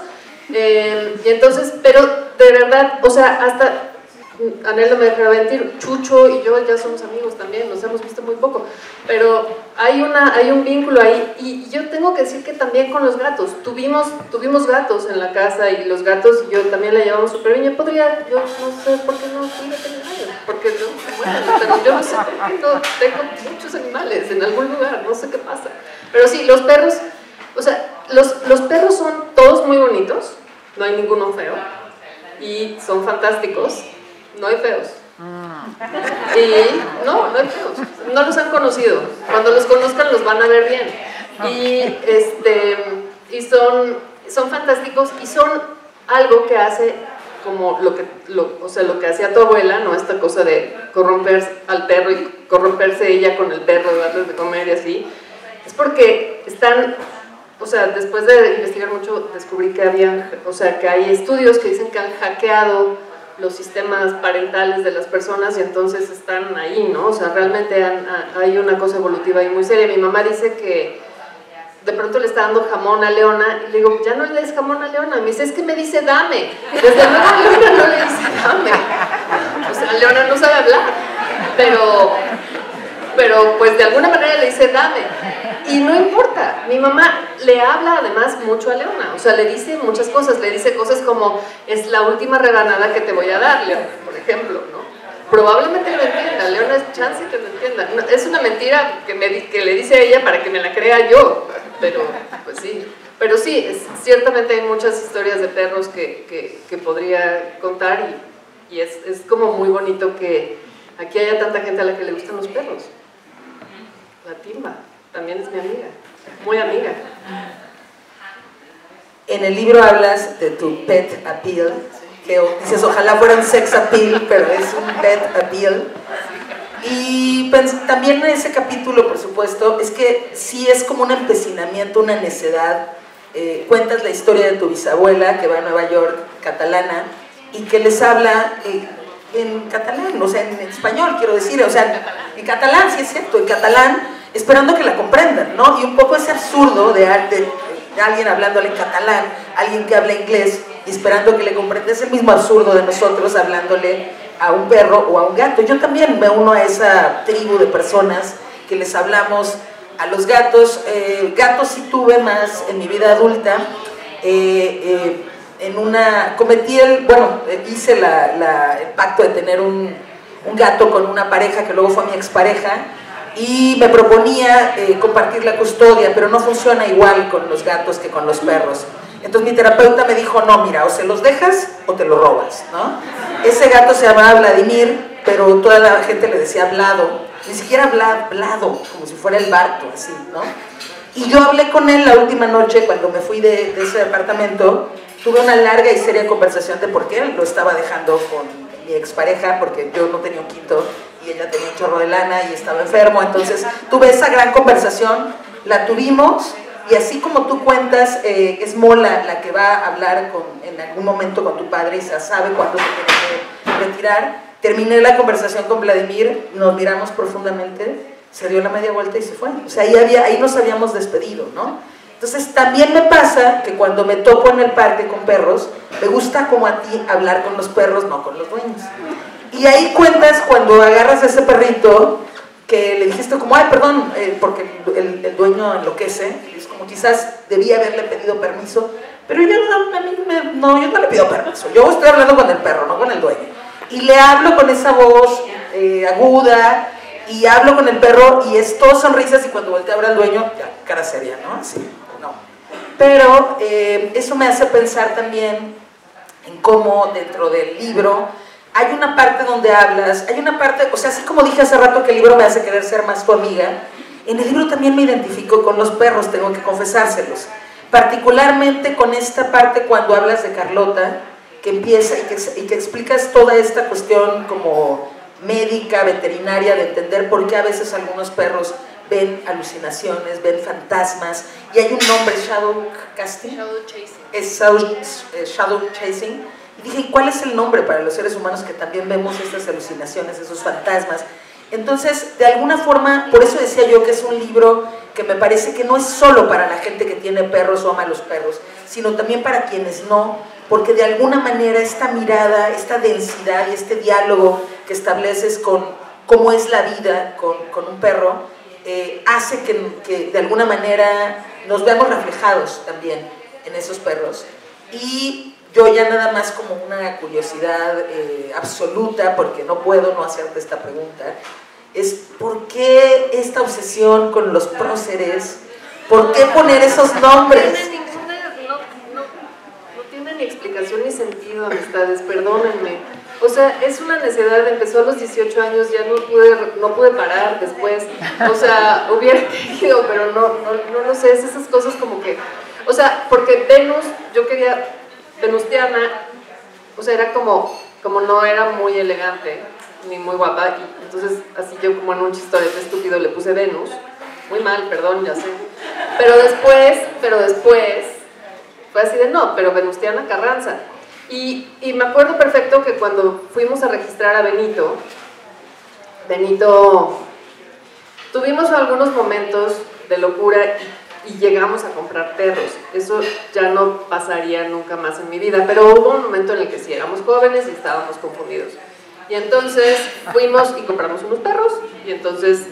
A: Y entonces, pero de verdad, o sea, hasta Anel no me dejará mentir, Chucho y yo ya somos amigos también, nos hemos visto muy poco, pero hay un vínculo ahí. Y yo tengo que decir que también con los gatos, tuvimos gatos en la casa, y los gatos y yo también la llevamos súper bien. Yo no sé por qué no fui veterinario, porque no se mueren, pero yo no sé por qué no tengo muchos animales en algún lugar, no sé qué pasa. Pero sí, los perros, o sea, los perros son todos muy bonitos, no hay ninguno feo, y son fantásticos. No hay feos. Y no hay feos. No los han conocido. Cuando los conozcan los van a ver bien. Y son fantásticos, y son algo que hace como lo que hacía tu abuela, ¿no? Esta cosa de corromper al perro y corromperse ella con el perro, darles de comer y así. Es porque están, o sea, después de investigar mucho descubrí que que hay estudios que dicen que han hackeado los sistemas parentales de las personas, y entonces están ahí, ¿no? O sea, realmente hay una cosa evolutiva ahí muy seria. Mi mamá dice que de pronto le está dando jamón a Leona, y le digo, ya no le des jamón a Leona. Me dice, es que me dice dame. Desde luego Leona no le dice dame. O sea, Leona no sabe hablar, pero pues de alguna manera le dice dame. Y no importa, mi mamá le habla además mucho a Leona, o sea, le dice muchas cosas, le dice cosas como, es la última rebanada que te voy a dar, Leona, por ejemplo, ¿no? probablemente lo entienda, Leona es chance que lo entienda. No, es una mentira que le dice a ella para que me la crea yo, pero pues sí. Pero sí, ciertamente hay muchas historias de perros que podría contar y es como muy bonito que aquí haya tanta gente a la que le gustan los perros. La Timba también es mi amiga, muy amiga.
D: En el libro hablas de tu pet appeal, que dices ojalá fuera un sex appeal, pero es un pet appeal. Y también en ese capítulo, por supuesto, es que sí es como un empecinamiento, una necedad. Cuentas la historia de tu bisabuela que va a Nueva York, catalana, y que les habla en catalán, o sea, en español, quiero decir, o sea, en catalán, sí es cierto, en catalán, esperando que la comprendan, ¿no? Y un poco ese absurdo de alguien hablándole en catalán, alguien que habla inglés, y esperando que le comprenda, es el mismo absurdo de nosotros hablándole a un perro o a un gato. Yo también me uno a esa tribu de personas que les hablamos a los gatos. Gatos sí tuve más en mi vida adulta. Hice el pacto de tener un gato con una pareja que luego fue mi expareja y me proponía compartir la custodia, pero no funciona igual con los gatos que con los perros. Entonces mi terapeuta me dijo, no, mira, o se los dejas o te lo robas, ¿no? Ese gato se llamaba Vladimir, pero toda la gente le decía Vlado, ni siquiera Vlado, como si fuera el Barto, así, ¿no? Y yo hablé con él la última noche cuando me fui de ese departamento. Tuve una larga y seria conversación de por qué lo estaba dejando con mi expareja, porque yo no tenía un quinto y ella tenía un chorro de lana y estaba enfermo. Entonces tuve esa gran conversación, la tuvimos, y así como tú cuentas, es Mola la que va a hablar en algún momento con tu padre y se sabe cuándo se tiene que retirar. Terminé la conversación con Vladimir, nos miramos profundamente, se dio la media vuelta y se fue. O sea, ahí nos habíamos despedido, ¿no? Entonces también me pasa que cuando me topo en el parque con perros, me gusta como a ti hablar con los perros, no con los dueños. Y ahí cuentas cuando agarras a ese perrito que le dijiste como, ay, perdón, porque el dueño enloquece, es como quizás debía haberle pedido permiso, pero yo no le pido permiso, yo estoy hablando con el perro, no con el dueño. Y le hablo con esa voz aguda, y hablo con el perro y es todo sonrisas, y cuando volteo a ver al dueño, ya, cara seria, ¿no? Así, no. Pero eso me hace pensar también en cómo dentro del libro hay una parte donde hablas, hay una parte, o sea, así como dije hace rato que el libro me hace querer ser más tu amiga, en el libro también me identifico con los perros, tengo que confesárselos. Particularmente con esta parte cuando hablas de Carlota, que empieza y que explicas toda esta cuestión como médica, veterinaria, de entender por qué a veces algunos perros ven alucinaciones, ven fantasmas, y hay un nombre, shadow casting, shadow chasing, y dije, ¿y cuál es el nombre para los seres humanos que también vemos estas alucinaciones, esos fantasmas? Entonces, de alguna forma, por eso decía yo que es un libro que me parece que no es solo para la gente que tiene perros o ama a los perros, sino también para quienes no, porque de alguna manera esta mirada, esta densidad y este diálogo que estableces con cómo es la vida con un perro, hace que de alguna manera nos veamos reflejados también en esos perros. Y yo ya nada más como una curiosidad absoluta, porque no puedo no hacerte esta pregunta, es ¿por qué esta obsesión con los próceres? ¿Por qué poner esos nombres?
A: No tiene ni explicación ni sentido, amistades, perdónenme. O sea, es una necedad, empezó a los 18 años, ya no pude parar después. O sea, hubiera querido, pero no lo sé, es esas cosas como que... O sea, porque Venus, yo quería... Venustiana, o sea, era como no era muy elegante, ni muy guapa, y entonces así yo como en un chistorete estúpido le puse Venus, muy mal, perdón, ya sé. Pero después fue así de no, pero Venustiana Carranza. Y me acuerdo perfecto que cuando fuimos a registrar a Benito, tuvimos algunos momentos de locura y llegamos a comprar perros. Eso ya no pasaría nunca más en mi vida, pero hubo un momento en el que sí éramos jóvenes y estábamos confundidos. Y entonces fuimos y compramos unos perros, y entonces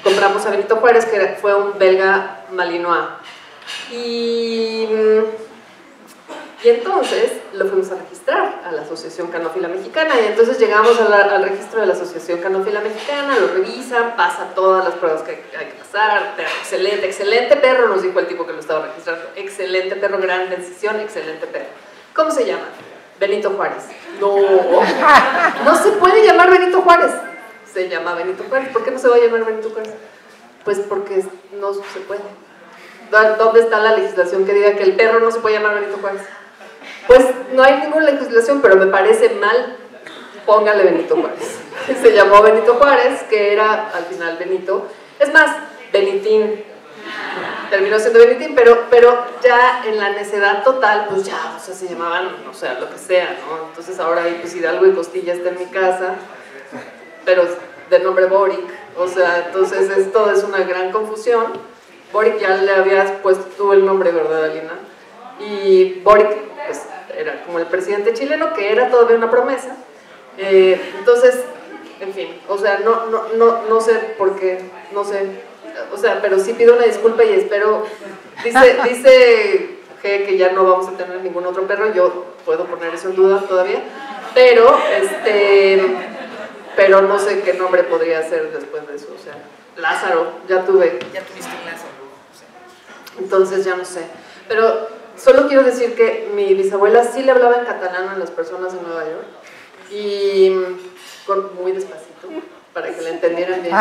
A: compramos a Benito Juárez, que fue un belga malinois. Y Y entonces lo fuimos a registrar a la Asociación Canófila Mexicana, y entonces llegamos al registro de la Asociación Canófila Mexicana, lo revisan, pasa todas las pruebas que hay que pasar, excelente, excelente perro, nos dijo el tipo que lo estaba registrando, excelente perro, gran decisión, excelente perro. ¿Cómo se llama? Benito Juárez. No, no se puede llamar Benito Juárez, se llama Benito Juárez. ¿Por qué no se va a llamar Benito Juárez? Pues porque no se puede. ¿Dónde está la legislación que diga que el perro no se puede llamar Benito Juárez? Pues no hay ninguna legislación, pero me parece mal, póngale Benito Juárez. Se llamó Benito Juárez, que era al final Benito. Es más, Benitín. Terminó siendo Benitín, pero ya en la necedad total, pues ya, o sea, se llamaban, o sea, lo que sea, ¿no? Entonces ahora pues Hidalgo y Costilla está en mi casa, pero de nombre Boric, o sea, entonces esto es una gran confusión. Boric ya le habías puesto tú el nombre, ¿verdad, Alina? Y Boric, pues, era como el presidente chileno, que era todavía una promesa. Entonces, en fin, o sea, no sé por qué, no sé, o sea, pero sí pido una disculpa y espero, dice que ya no vamos a tener ningún otro perro, yo puedo poner eso en duda todavía, pero no sé qué nombre podría ser después de eso, o sea, Lázaro, ya tuviste un Lázaro. Entonces ya no sé, pero solo quiero decir que mi bisabuela sí le hablaba en catalán a las personas de Nueva York y muy despacito para que le entendieran bien,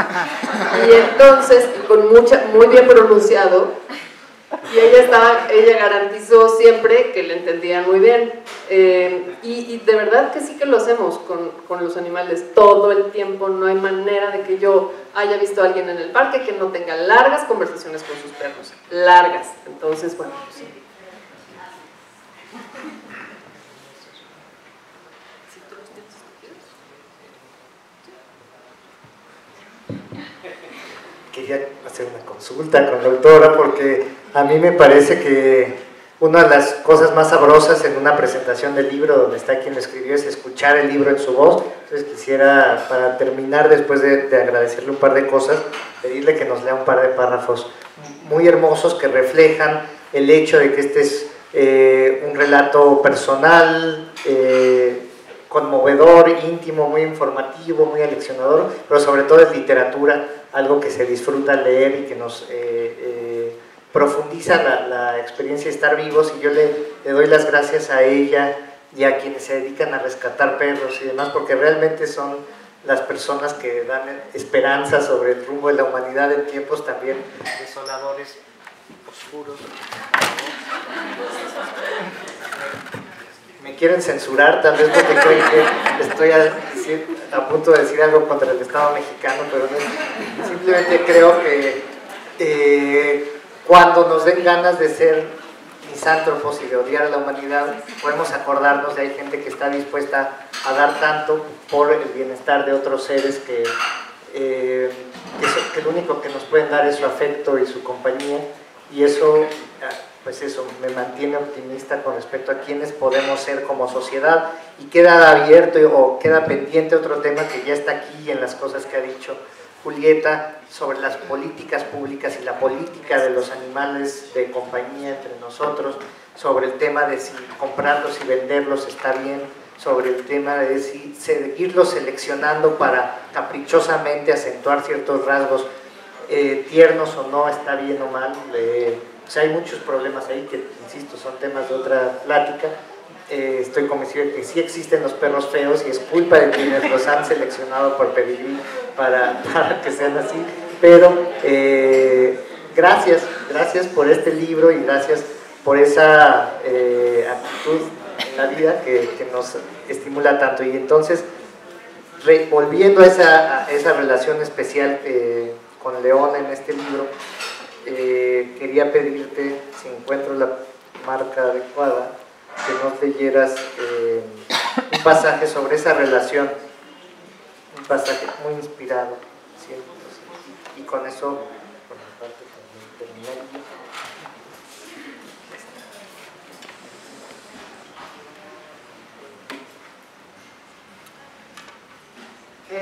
A: y entonces muy bien pronunciado, y ella garantizó siempre que le entendían muy bien, y de verdad que sí que lo hacemos con los animales todo el tiempo. No hay manera de que yo haya visto a alguien en el parque que no tenga largas conversaciones con sus perros, largas. Entonces, bueno, sí.
C: Quería hacer una consulta con la doctora porque a mí me parece que una de las cosas más sabrosas en una presentación del libro, donde está quien lo escribió, es escuchar el libro en su voz. Entonces quisiera, para terminar, después de agradecerle un par de cosas, pedirle que nos lea un par de párrafos muy hermosos que reflejan el hecho de que este es un relato personal, conmovedor, íntimo, muy informativo, muy aleccionador, pero sobre todo es literatura, algo que se disfruta leer y que nos profundiza la experiencia de estar vivos. Y yo le doy las gracias a ella y a quienes se dedican a rescatar perros y demás, porque realmente son las personas que dan esperanza sobre el rumbo de la humanidad en tiempos también desoladores, oscuros. Me quieren censurar, tal vez porque creen que estoy a punto de decir algo contra el Estado mexicano, pero no, simplemente creo que cuando nos den ganas de ser misántropos y de odiar a la humanidad, podemos acordarnos de hay gente que está dispuesta a dar tanto por el bienestar de otros seres que lo único que nos pueden dar es su afecto y su compañía, y eso, pues eso, me mantiene optimista con respecto a quiénes podemos ser como sociedad. Y queda abierto o queda pendiente otro tema que ya está aquí en las cosas que ha dicho Julieta sobre las políticas públicas y la política de los animales de compañía entre nosotros, sobre el tema de si comprarlos y venderlos está bien, sobre el tema de si seguirlos seleccionando para caprichosamente acentuar ciertos rasgos tiernos o no, está bien o mal. O sea, hay muchos problemas ahí que, insisto, son temas de otra plática. Estoy convencido de que sí existen los perros feos y es culpa de quienes los han seleccionado por pedigrí para que sean así, pero gracias por este libro y gracias por esa actitud en la vida que nos estimula tanto. Y entonces, volviendo a esa relación especial con Leona en este libro, quería pedirte, si encuentro la marca adecuada, que nos leyeras un pasaje sobre esa relación, un pasaje muy inspirado, siempre. Y con eso, por mi parte, también terminé.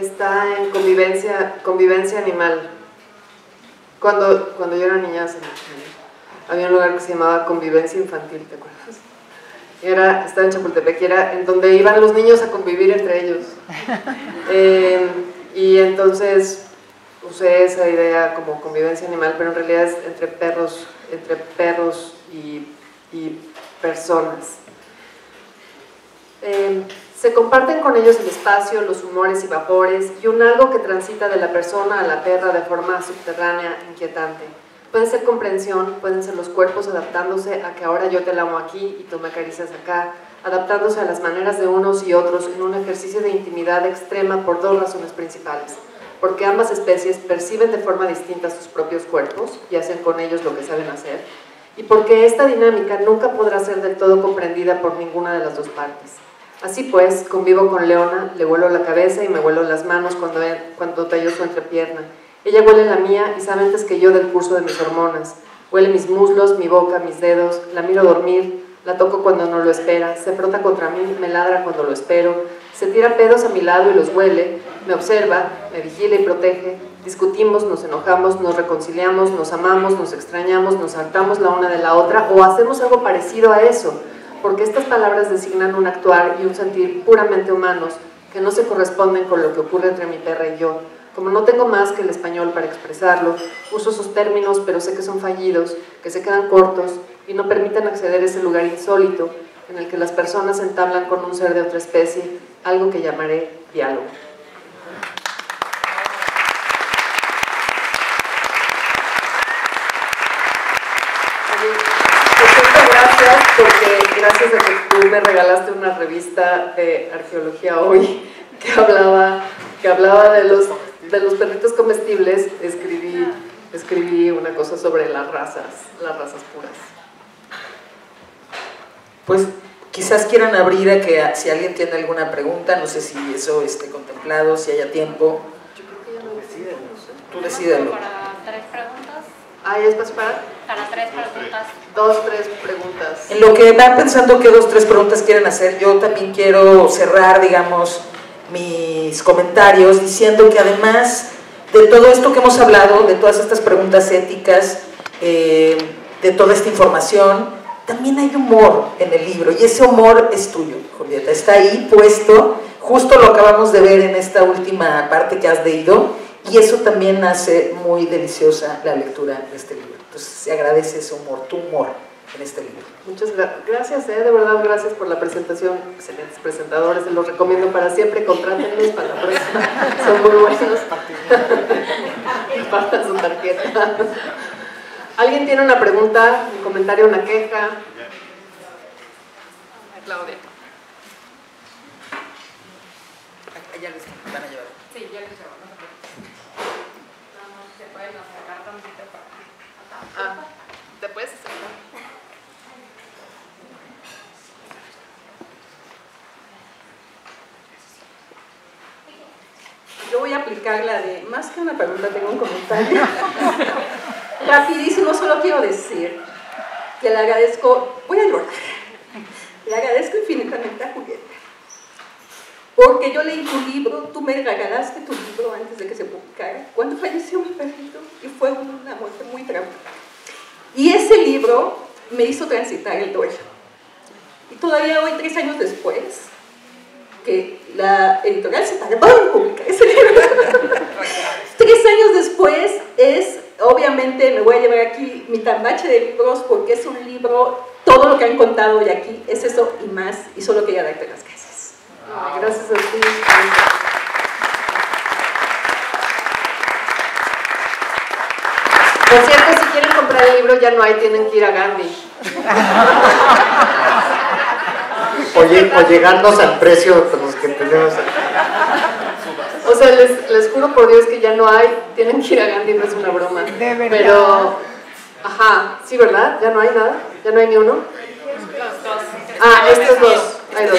A: Está en convivencia animal. Cuando yo era niña había un lugar que se llamaba Convivencia Infantil, ¿te acuerdas? estaba en Chapultepec, y era en donde iban los niños a convivir entre ellos. Y entonces usé esa idea como convivencia animal, pero en realidad es entre perros y personas. Se comparten con ellos el espacio, los humores y vapores, y un algo que transita de la persona a la perra de forma subterránea, inquietante. Puede ser comprensión, pueden ser los cuerpos adaptándose a que ahora yo te lamo aquí y tú me acaricias acá, adaptándose a las maneras de unos y otros en un ejercicio de intimidad extrema por dos razones principales. Porque ambas especies perciben de forma distinta sus propios cuerpos y hacen con ellos lo que saben hacer, y porque esta dinámica nunca podrá ser del todo comprendida por ninguna de las dos partes. Así pues, convivo con Leona, le huelo la cabeza y me huelo las manos cuando tallo su entrepierna. Ella huele la mía y sabe antes que yo del curso de mis hormonas. Huele mis muslos, mi boca, mis dedos, la miro dormir, la toco cuando no lo espera, se frota contra mí, me ladra cuando lo espero, se tira pedos a mi lado y los huele, me observa, me vigila y protege, discutimos, nos enojamos, nos reconciliamos, nos amamos, nos extrañamos, nos hartamos la una de la otra o hacemos algo parecido a eso, porque estas palabras designan un actuar y un sentir puramente humanos que no se corresponden con lo que ocurre entre mi perra y yo. Como no tengo más que el español para expresarlo, uso esos términos, pero sé que son fallidos, que se quedan cortos y no permiten acceder a ese lugar insólito en el que las personas entablan con un ser de otra especie, algo que llamaré diálogo. Gracias, porque gracias a que tú me regalaste una revista de arqueología hoy que hablaba de los perritos comestibles, escribí una cosa sobre las razas puras.
D: Pues quizás quieran abrir a que si alguien tiene alguna pregunta, no sé si eso esté contemplado, si haya tiempo.
A: Yo creo que ya lo deciden, no sé.
D: Tú decídelo.
E: Para 3 preguntas.
A: ¿Hay espacio para?
E: Para 3 preguntas.
A: 2-3 preguntas.
D: En lo que van pensando que 2-3 preguntas quieren hacer, yo también quiero cerrar, digamos, mis comentarios diciendo que además de todo esto que hemos hablado, de todas estas preguntas éticas, de toda esta información, también hay humor en el libro y ese humor es tuyo, Julieta, está ahí puesto, justo lo acabamos de ver en esta última parte que has leído y eso también hace muy deliciosa la lectura de este libro. Entonces se agradece ese humor, tu humor en este libro.
A: Muchas gracias, de verdad, gracias por la presentación, excelentes presentadores, se los recomiendo para siempre, contrátenlos para la próxima, son muy buenos. Partan su tarjeta. ¿Alguien tiene una pregunta, un comentario, una queja? Claudia.
D: Ya les van a llevar.
E: Sí, ya les llevo. No se pueden acercar tantito para acá.
A: ¿Te puedes acercar?
F: Yo voy a aplicar la de, más que una pregunta, tengo un comentario. Rapidísimo, solo quiero decir que le agradezco, voy a llorar, le agradezco infinitamente a Julieta, porque yo leí tu libro, tú me regalaste tu libro antes de que se publicara, cuando falleció mi perrito, y fue una muerte muy dramática. Y ese libro me hizo transitar el duelo. Y todavía hoy, 3 años después, que la editorial se tardó en publicar ese libro. 3 años después obviamente me voy a llevar aquí mi tambache de libros porque es un libro, todo lo que han contado hoy aquí es eso y más, y solo quería darte las gracias.
A: Gracias a ti. Por cierto, si quieren comprar el libro ya no hay, tienen que ir a Gandhi.
C: O llegarnos al precio con los que tenemos.
A: O sea, les juro por Dios que ya no hay, tienen que ir a Gandhi, no es una broma.
G: De verdad.
A: Pero, ajá, sí, ¿verdad? ¿Ya no hay nada? ¿Ya no hay ni uno? Estos dos, hay 2.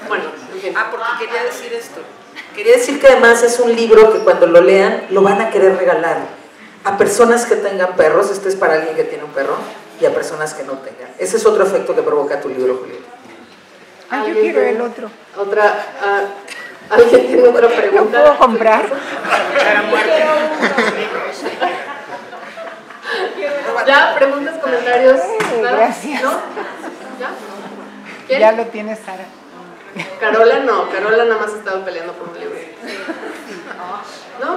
A: Bueno, en fin.
D: Porque quería decir esto. Quería decir que además es un libro que cuando lo lean lo van a querer regalar a personas que tengan perros, este es para alguien que tiene un perro, y a personas que no tengan. Ese es otro efecto que provoca tu libro, Julieta.
G: Yo quiero el otro.
A: ¿Alguien tiene otra pregunta?
G: ¿Lo puedo comprar?
A: ¿Ya? ¿Preguntas, comentarios? ¿Nada?
G: Gracias.
A: ¿No? ¿Ya? ¿Quién?
G: Ya lo tiene Sara.
A: Carola no, Carola nada más ha estado peleando por un libro. ¿No?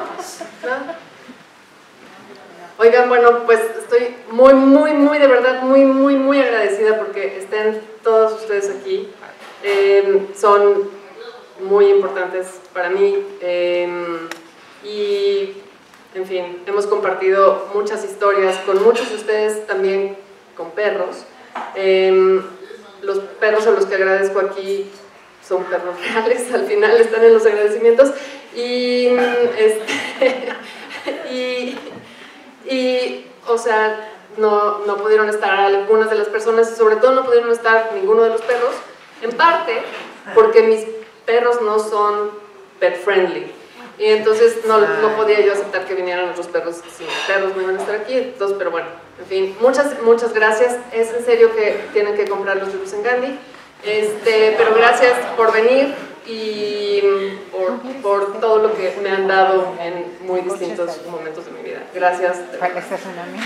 A: ¿No? Oigan, bueno, pues estoy muy, de verdad, muy agradecida porque estén todos ustedes aquí. Son muy importantes para mí y, en fin, hemos compartido muchas historias con muchos de ustedes, también con perros. Los perros a los que agradezco aquí son perros reales, al final están en los agradecimientos y o sea, no pudieron estar algunas de las personas y sobre todo no pudieron estar ninguno de los perros, en parte porque mis perros no son pet friendly y entonces no podía yo aceptar que vinieran otros perros, si mis perros no iban a estar aquí, entonces, pero bueno, en fin, muchas gracias, es en serio que tienen que comprar los libros en Gandhi, pero gracias por venir y por todo lo que me han dado en muy distintos momentos de mi vida. Gracias.
G: Para que seas una amiga.